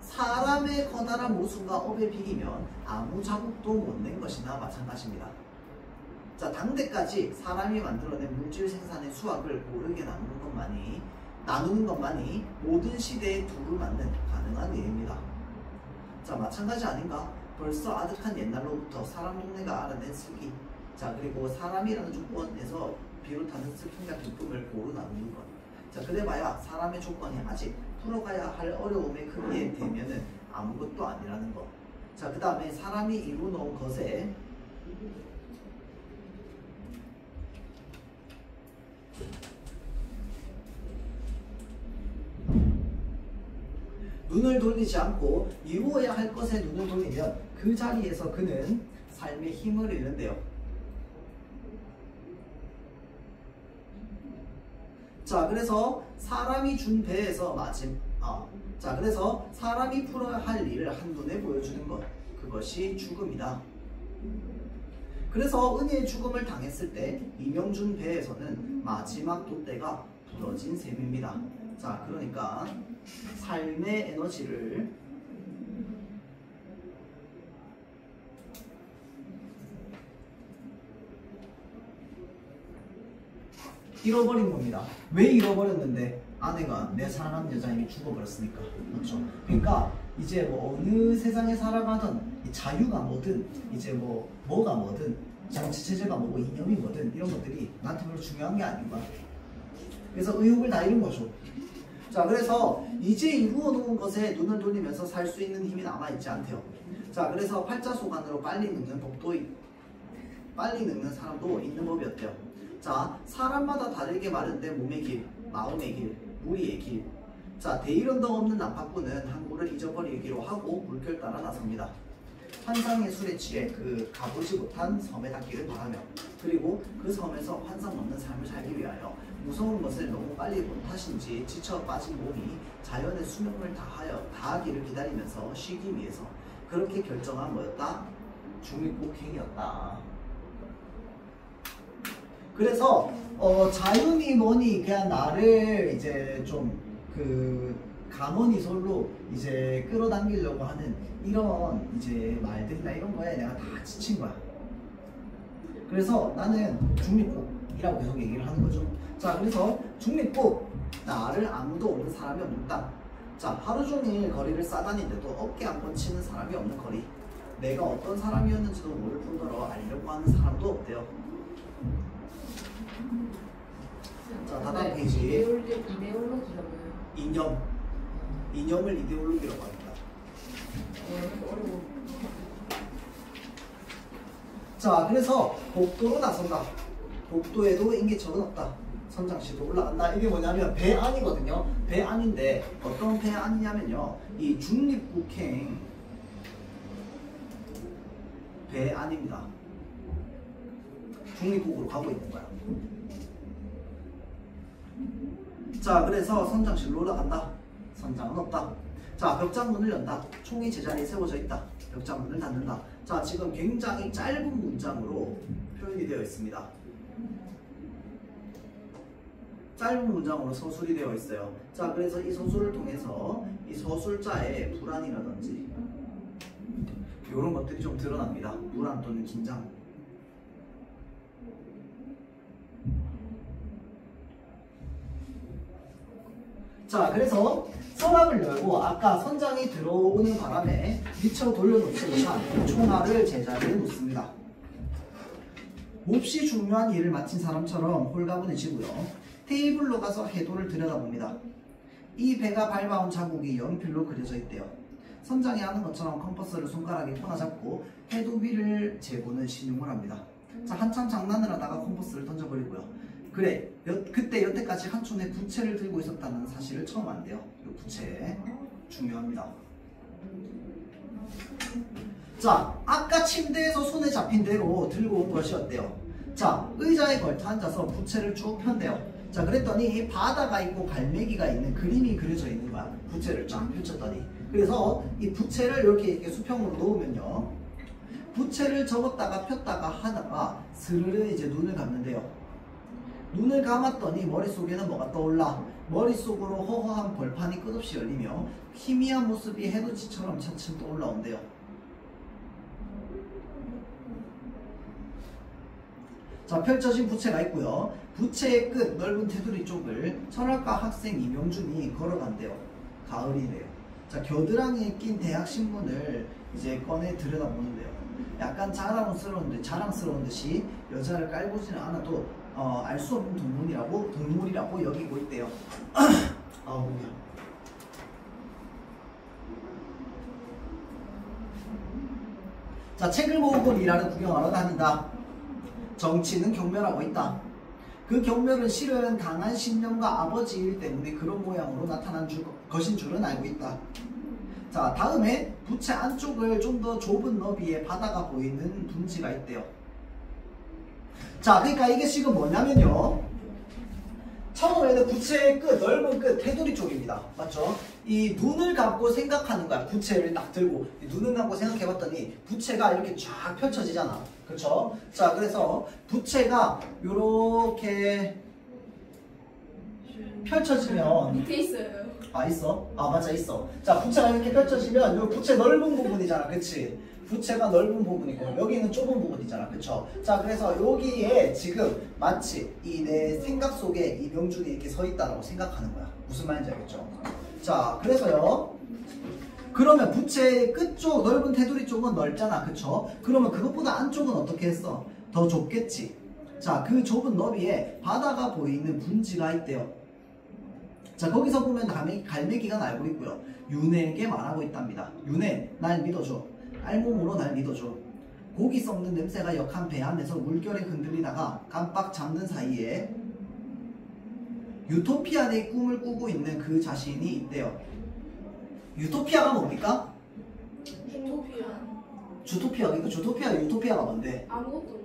사람의 커다란 모순과 업에 비기면 아무 자국도 못 낸 것이나 마찬가지입니다. 자, 당대까지 사람이 만들어낸 물질 생산의 수확을 고르게 나누는 것만이 모든 시대의 두루맞는 가능한 일입니다. 자, 마찬가지 아닌가? 벌써 아득한 옛날로부터 사람 동네가 알아낸 슬기. 자, 그리고 사람이라는 조건에서 비롯하는 슬픔과 기쁨을 고루 나누는 것. 자, 그래봐야 사람의 조건이 아직 풀어가야 할 어려움의 크기에 되면은 아무것도 아니라는 것. 자, 그 다음에 사람이 이루어놓은 것에 눈을 돌리지 않고 이루어야 할 것에 눈을 돌리면 그 자리에서 그는 삶의 힘을 잃는데요. 자, 그래서 사람이 준 배에서 그래서 사람이 풀어야 할 일을 한눈에 보여주는 것, 그것이 죽음이다. 그래서 은혜의 죽음을 당했을 때 이명준 배에서는 마지막 돛대가 부러진 셈입니다. 자, 그러니까 삶의 에너지를 잃어버린 겁니다. 왜 잃어버렸는데? 아내가 내 사랑하는 여자님이 죽어버렸으니까. 맞죠? 그러니까 이제 뭐 어느 세상에 살아가던 이 자유가 뭐든 이제 뭐가 뭐든 정치체제가 뭐고 이념이 뭐든 이런 것들이 나한테 별로 중요한 게 아닌 거야. 그래서 의욕을 다 잃은 거죠. 자, 그래서 이제 이루어 놓은 것에 눈을 돌리면서 살 수 있는 힘이 남아있지 않대요. 자, 그래서 팔자소관으로 빨리 늙는 사람도 있는 법이었대요. 자, 사람마다 다르게 마련돼 몸의 길, 마음의 길, 무리의 길. 자, 대일 언덕 없는 난파꾼은 항구를 잊어버리기로 하고 물결 따라 나섭니다. 환상의 술에 취해 그 가보지 못한 섬에 닿기를 바라며, 그리고 그 섬에서 환상 없는 삶을 살기 위하여 무서운 것을 너무 빨리 본 탓인지 지쳐 빠진 몸이 자연의 수명을 다하기를 기다리면서 쉬기 위해서 그렇게 결정한 뭐였다? 중립국행이었다. 그래서 자윤이 뭐니 그냥 나를 이제 좀 그 가머니 솔로 이제 끌어당기려고 하는 이런 이제 말들이나 이런 거에 내가 다 지친 거야. 그래서 나는 중립국이라고 계속 얘기를 하는 거죠. 자, 그래서 중립국, 나를 아무도 없는 사람이 없다. 자, 하루 종일 거리를 싸다니는데도 어깨 한 번 치는 사람이 없는 거리. 내가 어떤 사람이었는지도 모를 뿐더러 알려고 하는 사람도 없대요. 자, 다음 페이지. 이데올로기가 뭐예요? 이념을 이데올로기라고 합니다. 어려워. 자, 그래서 복도로 나선다. 복도에도 인기척은 없다. 선장실도 올라간다. 이게 뭐냐면 배안이거든요. 배안인데 어떤 배안이냐면요. 이 중립국행 배안입니다. 중립국으로 가고 있는 거야. 자, 그래서 선장실로 올라간다. 선장은 없다. 자, 벽장문을 연다. 총이 제자리에 세워져 있다. 벽장문을 닫는다. 자, 지금 굉장히 짧은 문장으로 표현이 되어 있습니다. 짧은 문장으로 서술이 되어 있어요. 자, 그래서 이 서술을 통해서 이 서술자의 불안이라든지 이런 것들이 좀 드러납니다. 불안 또는 긴장. 자, 그래서 서랍을 열고 아까 선장이 들어오는 바람에 미처 돌려놓지 못한 총알을 제자리에 놓습니다. 몹시 중요한 일을 마친 사람처럼 홀가분해지고요. 테이블로 가서 해도를 들여다봅니다. 이 배가 밟아온 자국이 연필로 그려져 있대요. 선장이 하는 것처럼 컴퍼스를 손가락에 꽂아잡고 해도 위를 재보는 신용을 합니다. 자, 한참 장난을 하다가 컴퍼스를 던져버리고요. 그래, 그때 여태까지 한 손에 부채를 들고 있었다는 사실을 처음 안대요. 이 부채 중요합니다. 자, 아까 침대에서 손에 잡힌 대로 들고 온 것이 어때요? 자, 의자에 걸터 앉아서 부채를 쭉 편대요. 자, 그랬더니 바다가 있고 갈매기가 있는 그림이 그려져 있는 거야. 부채를 쫙 펼쳤더니. 그래서 이 부채를 이렇게 수평으로 놓으면요, 부채를 접었다가 폈다가 하다가 스르르 이제 눈을 감는데요. 눈을 감았더니 머릿속에는 뭐가 떠올라? 머릿속으로 허허한 벌판이 끝없이 열리며 희미한 모습이 해돋이처럼 차츰 떠올라온대요. 자, 펼쳐진 부채가 있고요. 부채의 끝 넓은 테두리 쪽을 철학과 학생 이명준이 걸어간대요. 가을이래요. 자, 겨드랑이에 낀 대학 신문을 이제 꺼내 들여다보는데요. 약간 자랑스러운 듯이 여자를 깔보지는 않아도 알 수 없는 동물이라고 여기고 있대요. 아우, 자, 책을 모으고 일하러 구경하러 다닌다. 정치는 경멸하고 있다. 그 경멸은 실은 강한 신념과 아버지 일 때문에 그런 모양으로 나타난 것인 줄은 알고 있다. 자, 다음에 부채 안쪽을 좀 더 좁은 너비에 바다가 보이는 분지가 있대요. 자, 그러니까 이게 지금 뭐냐면요, 처음에는 부채의 끝, 넓은 끝, 테두리 쪽입니다. 맞죠? 이 눈을 감고 생각하는 거야. 부채를 딱 들고 눈을 감고 생각해봤더니 부채가 이렇게 쫙 펼쳐지잖아. 그쵸? 자, 그래서 부채가 요렇게 펼쳐지면 밑에 있어요. 아, 있어? 아, 맞아, 있어. 자, 부채가 이렇게 펼쳐지면 요 부채 넓은 부분이잖아. 그치? 부채가 넓은 부분이고 여기는 좁은 부분이잖아. 그쵸? 자, 그래서 여기에 지금 마치 이 내 생각 속에 이 명준이 이렇게 서 있다라고 생각하는 거야. 무슨 말인지 알겠죠? 자, 그래서요, 그러면 부채의 끝쪽 넓은 테두리 쪽은 넓잖아. 그쵸? 그러면 그것보다 안쪽은 어떻게 했어? 더 좁겠지. 자, 그 좁은 너비에 바다가 보이는 분지가 있대요. 자, 거기서 보면 갈매기가 날고 있고요. 윤회에게 말하고 있답니다. 윤회, 날 믿어줘. 알몸으로 날 믿어줘. 고기 썩는 냄새가 역한 배 안에서 물결에 흔들리다가 깜빡 잠든 사이에 유토피아의 꿈을 꾸고 있는 그 자신이 있대요. 유토피아가 뭡니까? 주토피아. 이거 주토피아, 유토피아가 뭔데? 아무것도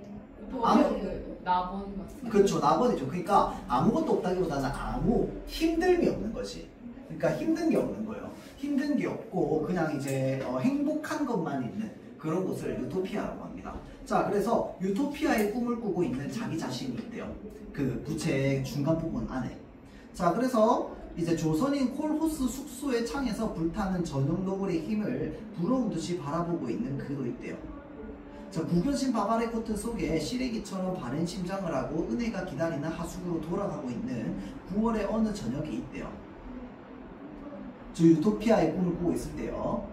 나번 맞습니다. 그렇죠, 나번이죠. 그러니까 아무것도 없다기보다는 아무 힘듦이 없는 거지. 그러니까 힘든 게 없는 거예요. 힘든 게 없고 그냥 이제 행복한 것만 있는 그런 곳을 유토피아라고 합니다. 자, 그래서 유토피아의 꿈을 꾸고 있는 자기 자신이 있대요. 그 부채의 중간 부분 안에. 자, 그래서 이제 조선인 콜호스 숙소의 창에서 불타는 전용 노블의 힘을 부러운 듯이 바라보고 있는 그도 있대요. 자, 구겨진 바바레 코트 속에 시래기처럼 바른 심장을 하고 은혜가 기다리는 하숙으로 돌아가고 있는 9월의 어느 저녁이 있대요. 저 유토피아의 꿈을 꾸고 있을 때요.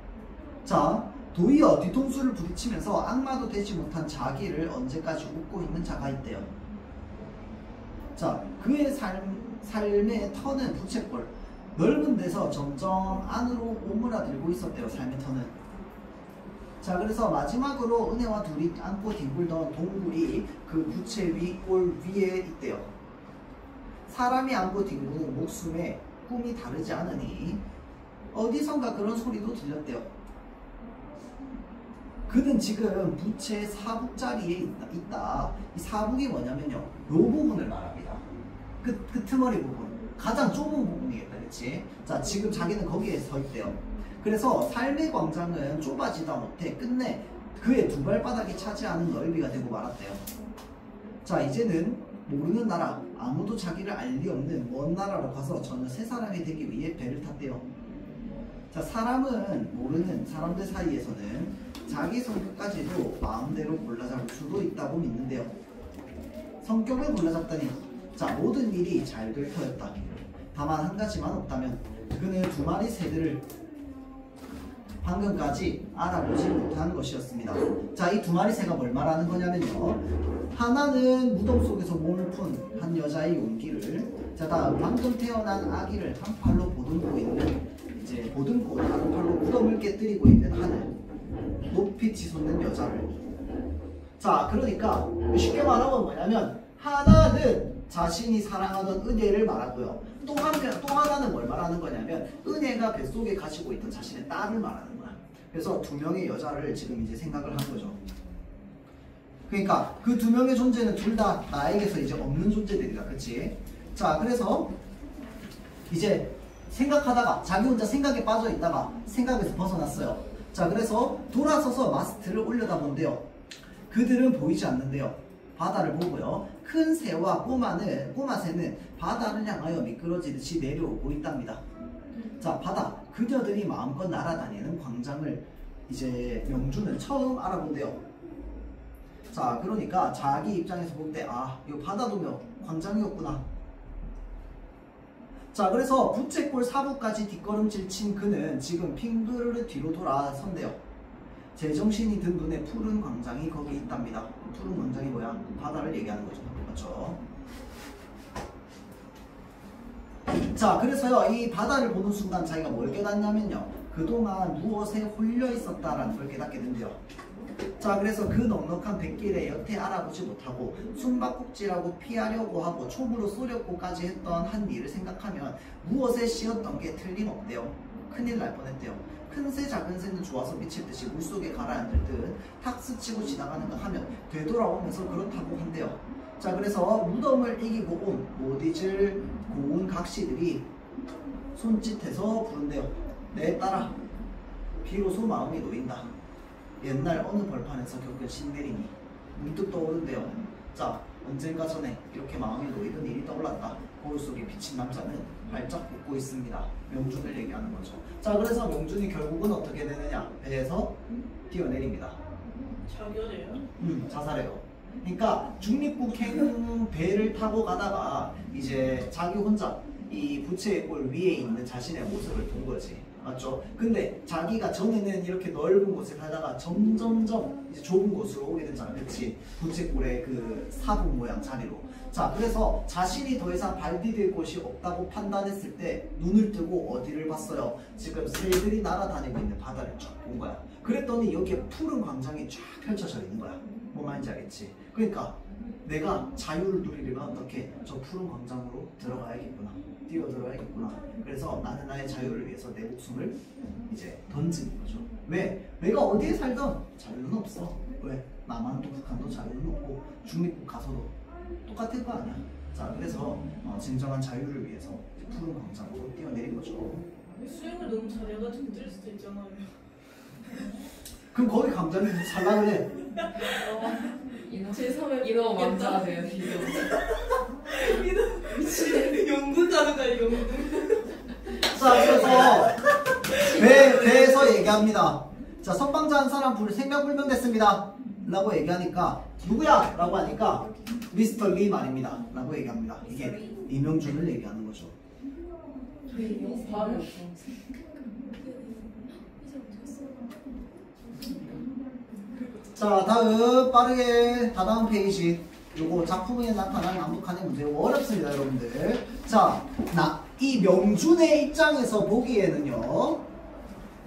자, 도리어 뒤통수를 부딪히면서 악마도 되지 못한 자기를 언제까지 웃고 있는 자가 있대요. 자, 그의 삶의 터는 부채꼴 넓은 데서 점점 안으로 오므라들고 있었대요. 삶의 터는. 자, 그래서 마지막으로 은혜와 둘이 안고 뒹굴던 동굴이 그 부채 꼴 위에 있대요. 사람이 안고 뒹구는 목숨에 꿈이 다르지 않으니 어디선가 그런 소리도 들렸대요. 그는 지금 부채 사북자리에 있다. 이 사북이 뭐냐면요, 요 부분을 말합니다. 그 틈머리 부분, 가장 좁은 부분이겠다, 그치? 자, 지금 자기는 거기에 서 있대요. 그래서 삶의 광장은 좁아지다 못해 끝내 그의 두 발바닥이 차지하는 넓이가 되고 말았대요. 자, 이제는 모르는 나라, 아무도 자기를 알 리 없는 먼 나라로 가서 전혀 새 사람이 되기 위해 배를 탔대요. 자, 사람은 모르는 사람들 사이에서는 자기 성격까지도 마음대로 골라잡을 수도 있다고 믿는데요. 성격을 골라잡다니, 자, 모든 일이 잘 될 터였다. 다만 한 가지만 없다면 그는 두 마리 새들을 방금까지 알아보지 못한 것이었습니다. 자, 이 두 마리 새가 뭘 말하는 거냐면요, 하나는 무덤 속에서 몸을 푼 한 여자의 용기를, 자, 다음 방금 태어난 아기를 한 팔로 보듬고 있는, 이제 보듬고 다른 팔로 무덤을 깨뜨리고 있는 하늘, 높이 치솟는 여자를. 자, 그러니까 쉽게 말하면 뭐냐면, 하나는 자신이 사랑하던 은혜를 말하고요, 또 하나는 뭘 말하는 거냐면 은혜가 뱃속에 가지고 있던 자신의 딸을 말하는 거야. 그래서 두 명의 여자를 지금 이제 생각을 한 거죠. 그러니까 그 두 명의 존재는 둘 다 나에게서 이제 없는 존재들이다, 그치? 자, 그래서 이제 생각하다가 자기 혼자 생각에 빠져 있다가 생각에서 벗어났어요. 자, 그래서 돌아서서 마스트를 올려다본대요. 그들은 보이지 않는데요. 바다를 보고요, 큰 새와 꼬마 새는 바다를 향하여 미끄러지듯이 내려오고 있답니다. 자, 바다, 그녀들이 마음껏 날아다니는 광장을 이제 명주는 처음 알아본대요. 자, 그러니까 자기 입장에서 볼 때, 아, 이거 바다도 광장이었구나. 자, 그래서 부채꼴 사부까지 뒷걸음질 친 그는 지금 핑그르르 뒤로 돌아선대요. 제정신이 든 눈에 푸른 광장이 거기 있답니다. 푸른 광장이 뭐야? 바다를 얘기하는 거죠. 맞죠? 자, 그래서요, 이 바다를 보는 순간 자기가 뭘 깨닫냐면요, 그동안 무엇에 홀려 있었다라는 걸 깨닫게 된대요. 자, 그래서 그 넉넉한 백길에 여태 알아보지 못하고 숨바꼭질하고 피하려고 하고 촉으로 쏘려고까지 했던 한 일을 생각하면 무엇에 씌었던 게 틀림없대요. 큰일 날 뻔했대요. 큰 새 작은 새는 좋아서 미칠 듯이 물속에 가라앉을 듯 탁 스치고 지나가는가 하면 되돌아오면서 그렇다고 한대요. 자, 그래서 무덤을 이기고 온 못 잊을 고운 각시들이 손짓해서 부른대요. 내 딸아, 비로소 마음이 놓인다. 옛날 어느 벌판에서 겪은 신내림이 문득 떠오른대요. 자, 언젠가 전에 이렇게 마음이 놓이던 일이 떠올랐다. 거울 속에 비친 남자는 발짝 웃고 있습니다. 명준을 얘기하는 거죠. 자, 그래서 명준이 결국은 어떻게 되느냐, 배에서 뛰어내립니다. 자결해요? 자살해요. 그러니까 중립국행 배를 타고 가다가 이제 자기 혼자 이 부채의 꼴 위에 있는 자신의 모습을 본 거지. 맞죠? 근데 자기가 전에는 이렇게 넓은 곳에 살다가 점점점 이제 좁은 곳으로 오게 되잖아, 그치? 부채꼴의 그 사부 모양 자리로. 자, 그래서 자신이 더 이상 발 디딜 곳이 없다고 판단했을 때 눈을 뜨고 어디를 봤어요? 지금 새들이 날아다니고 있는 바다를 쫙 본 거야. 그랬더니 여기에 푸른 광장이 쫙 펼쳐져 있는 거야. 뭐 말인지 알겠지? 그러니까 내가 자유를 누리려면 어떻게 저 푸른 광장으로 들어가야겠구나, 뛰어들어야겠구나. 그래서 나는 나의 자유를 위해서 내 목숨을 이제 던지는 거죠. 왜? 내가 어디에 살던 자유는 없어. 왜? 남한도 북한도 자유는 없고 중립국 가서도 똑같을 거 아니야. 자, 그래서 진정한 자유를 위해서 푸른 광장으로 뛰어내린 거죠. 수영을 너무 잘해가지고 뜰 수도 있잖아요. 그럼 거기 강자는 살라 그래. 제3의 이거 왕자가 돼요. 이거. 미친 용군 가능가 용군. 자, 그래서 배에서 얘기합니다. 자, 선방자 한 사람 생명불명됐습니다 라고 얘기하니까 누구야? 라고 하니까 미스터 리 말입니다 라고 얘기합니다. 이게 이명준을 얘기하는 거죠. 바로 자, 다음 빠르게 다다음 페이지. 요거 작품에 나타난 남북한의 문제. 어렵습니다 여러분들. 자, 이 명준의 입장에서 보기에는요,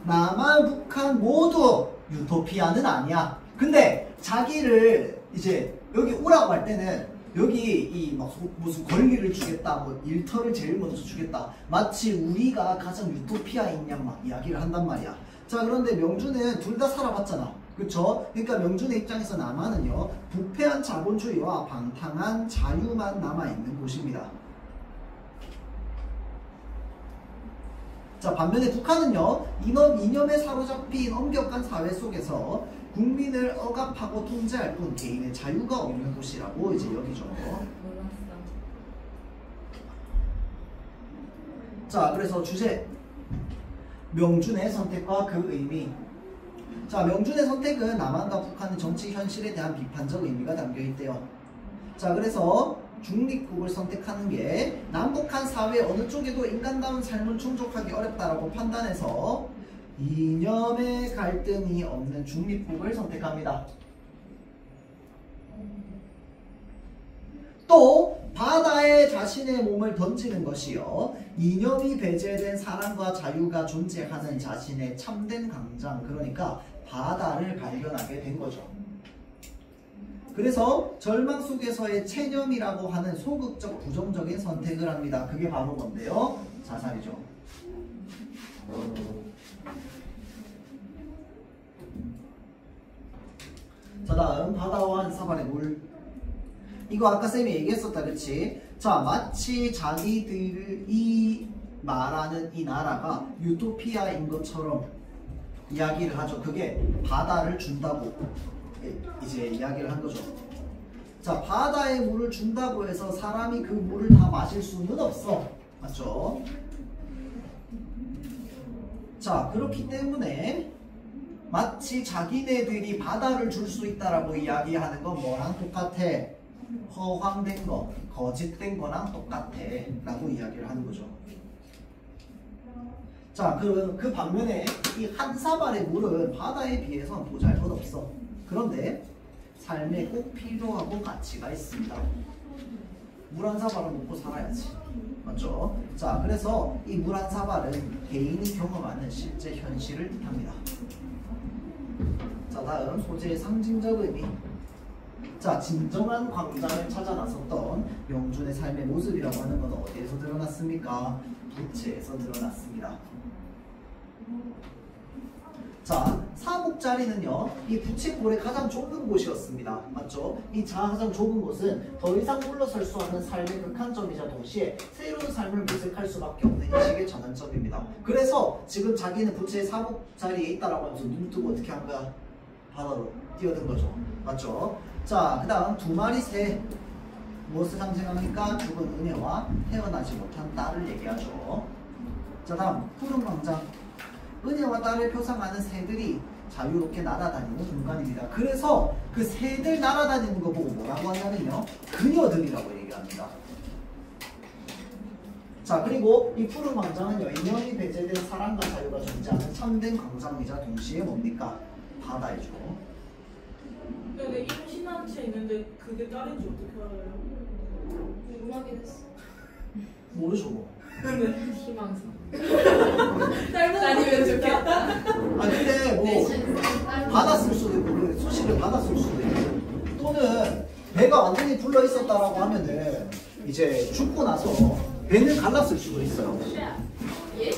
남한 북한 모두 유토피아는 아니야. 근데 자기를 이제 여기 오라고 할 때는 여기 이 막 무슨 권리를 주겠다, 뭐 일터를 제일 먼저 주겠다, 마치 우리가 가장 유토피아에 있냐 막 이야기를 한단 말이야. 자, 그런데 명준은 둘 다 살아봤잖아. 그쵸? 그러니까 명준의 입장에서 남한은요, 부패한 자본주의와 방탕한 자유만 남아있는 곳입니다. 자, 반면에 북한은요, 이념에 사로잡힌 엄격한 사회 속에서 국민을 억압하고 통제할 뿐 개인의 자유가 없는 곳이라고 이제 여기죠. 자, 그래서 주제 명준의 선택과 그 의미. 자, 명준의 선택은 남한과 북한의 정치 현실에 대한 비판적 의미가 담겨 있대요. 자, 그래서 중립국을 선택하는 게 남북한 사회 어느 쪽에도 인간다운 삶을 충족하기 어렵다라고 판단해서 이념의 갈등이 없는 중립국을 선택합니다. 또 바다에 자신의 몸을 던지는 것이요, 이념이 배제된 사랑과 자유가 존재하는 자신의 참된 강장, 그러니까 바다를 발견하게 된 거죠. 그래서 절망 속에서의 체념이라고 하는 소극적 부정적인 선택을 합니다. 그게 바로 뭔데요? 자살이죠. 자, 다음 바다와 한 사발의 물. 이거 아까 쌤이 얘기했었다, 그치? 자, 마치 자기들이 말하는 이 나라가 유토피아인 것처럼 이야기를 하죠. 그게 바다를 준다고 이제 이야기를 한 거죠. 자, 바다의 물을 준다고 해서 사람이 그 물을 다 마실 수는 없어. 맞죠? 자, 그렇기 때문에 마치 자기네들이 바다를 줄 수 있다라고 이야기하는 건 뭐랑 똑같아? 허황된 거, 거짓된 거랑 똑같아 라고 이야기를 하는 거죠. 자, 그 반면에 이 한 사발의 물은 바다에 비해서 보잘것없어. 그런데 삶에 꼭 필요하고 가치가 있습니다. 물 한 사발은 먹고 살아야지. 맞죠? 자, 그래서 이 물 한 사발은 개인이 경험하는 실제 현실을 뜻합니다. 자, 다음 소재의 상징적 의미. 자, 진정한 광장을 찾아 나섰던 명준의 삶의 모습이라고 하는 건 어디에서 드러났습니까? 부채에서 드러났습니다. 자, 사목자리는요, 이 부채꼴의 가장 좁은 곳이었습니다. 맞죠? 이 가장 좁은 곳은 더 이상 물러설 수 없는 삶의 극한점이자 동시에 새로운 삶을 모색할 수밖에 없는 인식의 전환점입니다. 그래서 지금 자기는 부채의 사목자리에 있다라고 하면서 눈 뜨고 어떻게 한 거야? 바다로 뛰어든 거죠. 맞죠? 자, 그 다음 두 마리 새. 무엇을 상징합니까? 죽은 은혜와 태어나지 못한 딸을 얘기하죠. 자, 다음 푸른 광장. 은혜와 딸을 표상하는 새들이 자유롭게 날아다니는 공간입니다. 그래서 그 새들 날아다니는 거 보고 뭐라고 하냐면요, 그녀들이라고 얘기합니다. 자, 그리고 이 푸른 광장은요, 이념이 배제된 사랑과 자유가 존재하는 참된 광장이자 동시에 뭡니까? 바다이죠. 근데 이런 신한채 있는데 그게 딸인지 어떻게 알아요? 궁금하긴 했어. 모르죠 뭐. 희망사. 딸이면 좋겠다. 아, 근데 뭐 받았을 수도 있고 소식을 받았을 수도 있고, 또는 배가 완전히 불러 있었다라고 하면은 이제 죽고 나서 배는 갈랐을 수도 있어요. 예?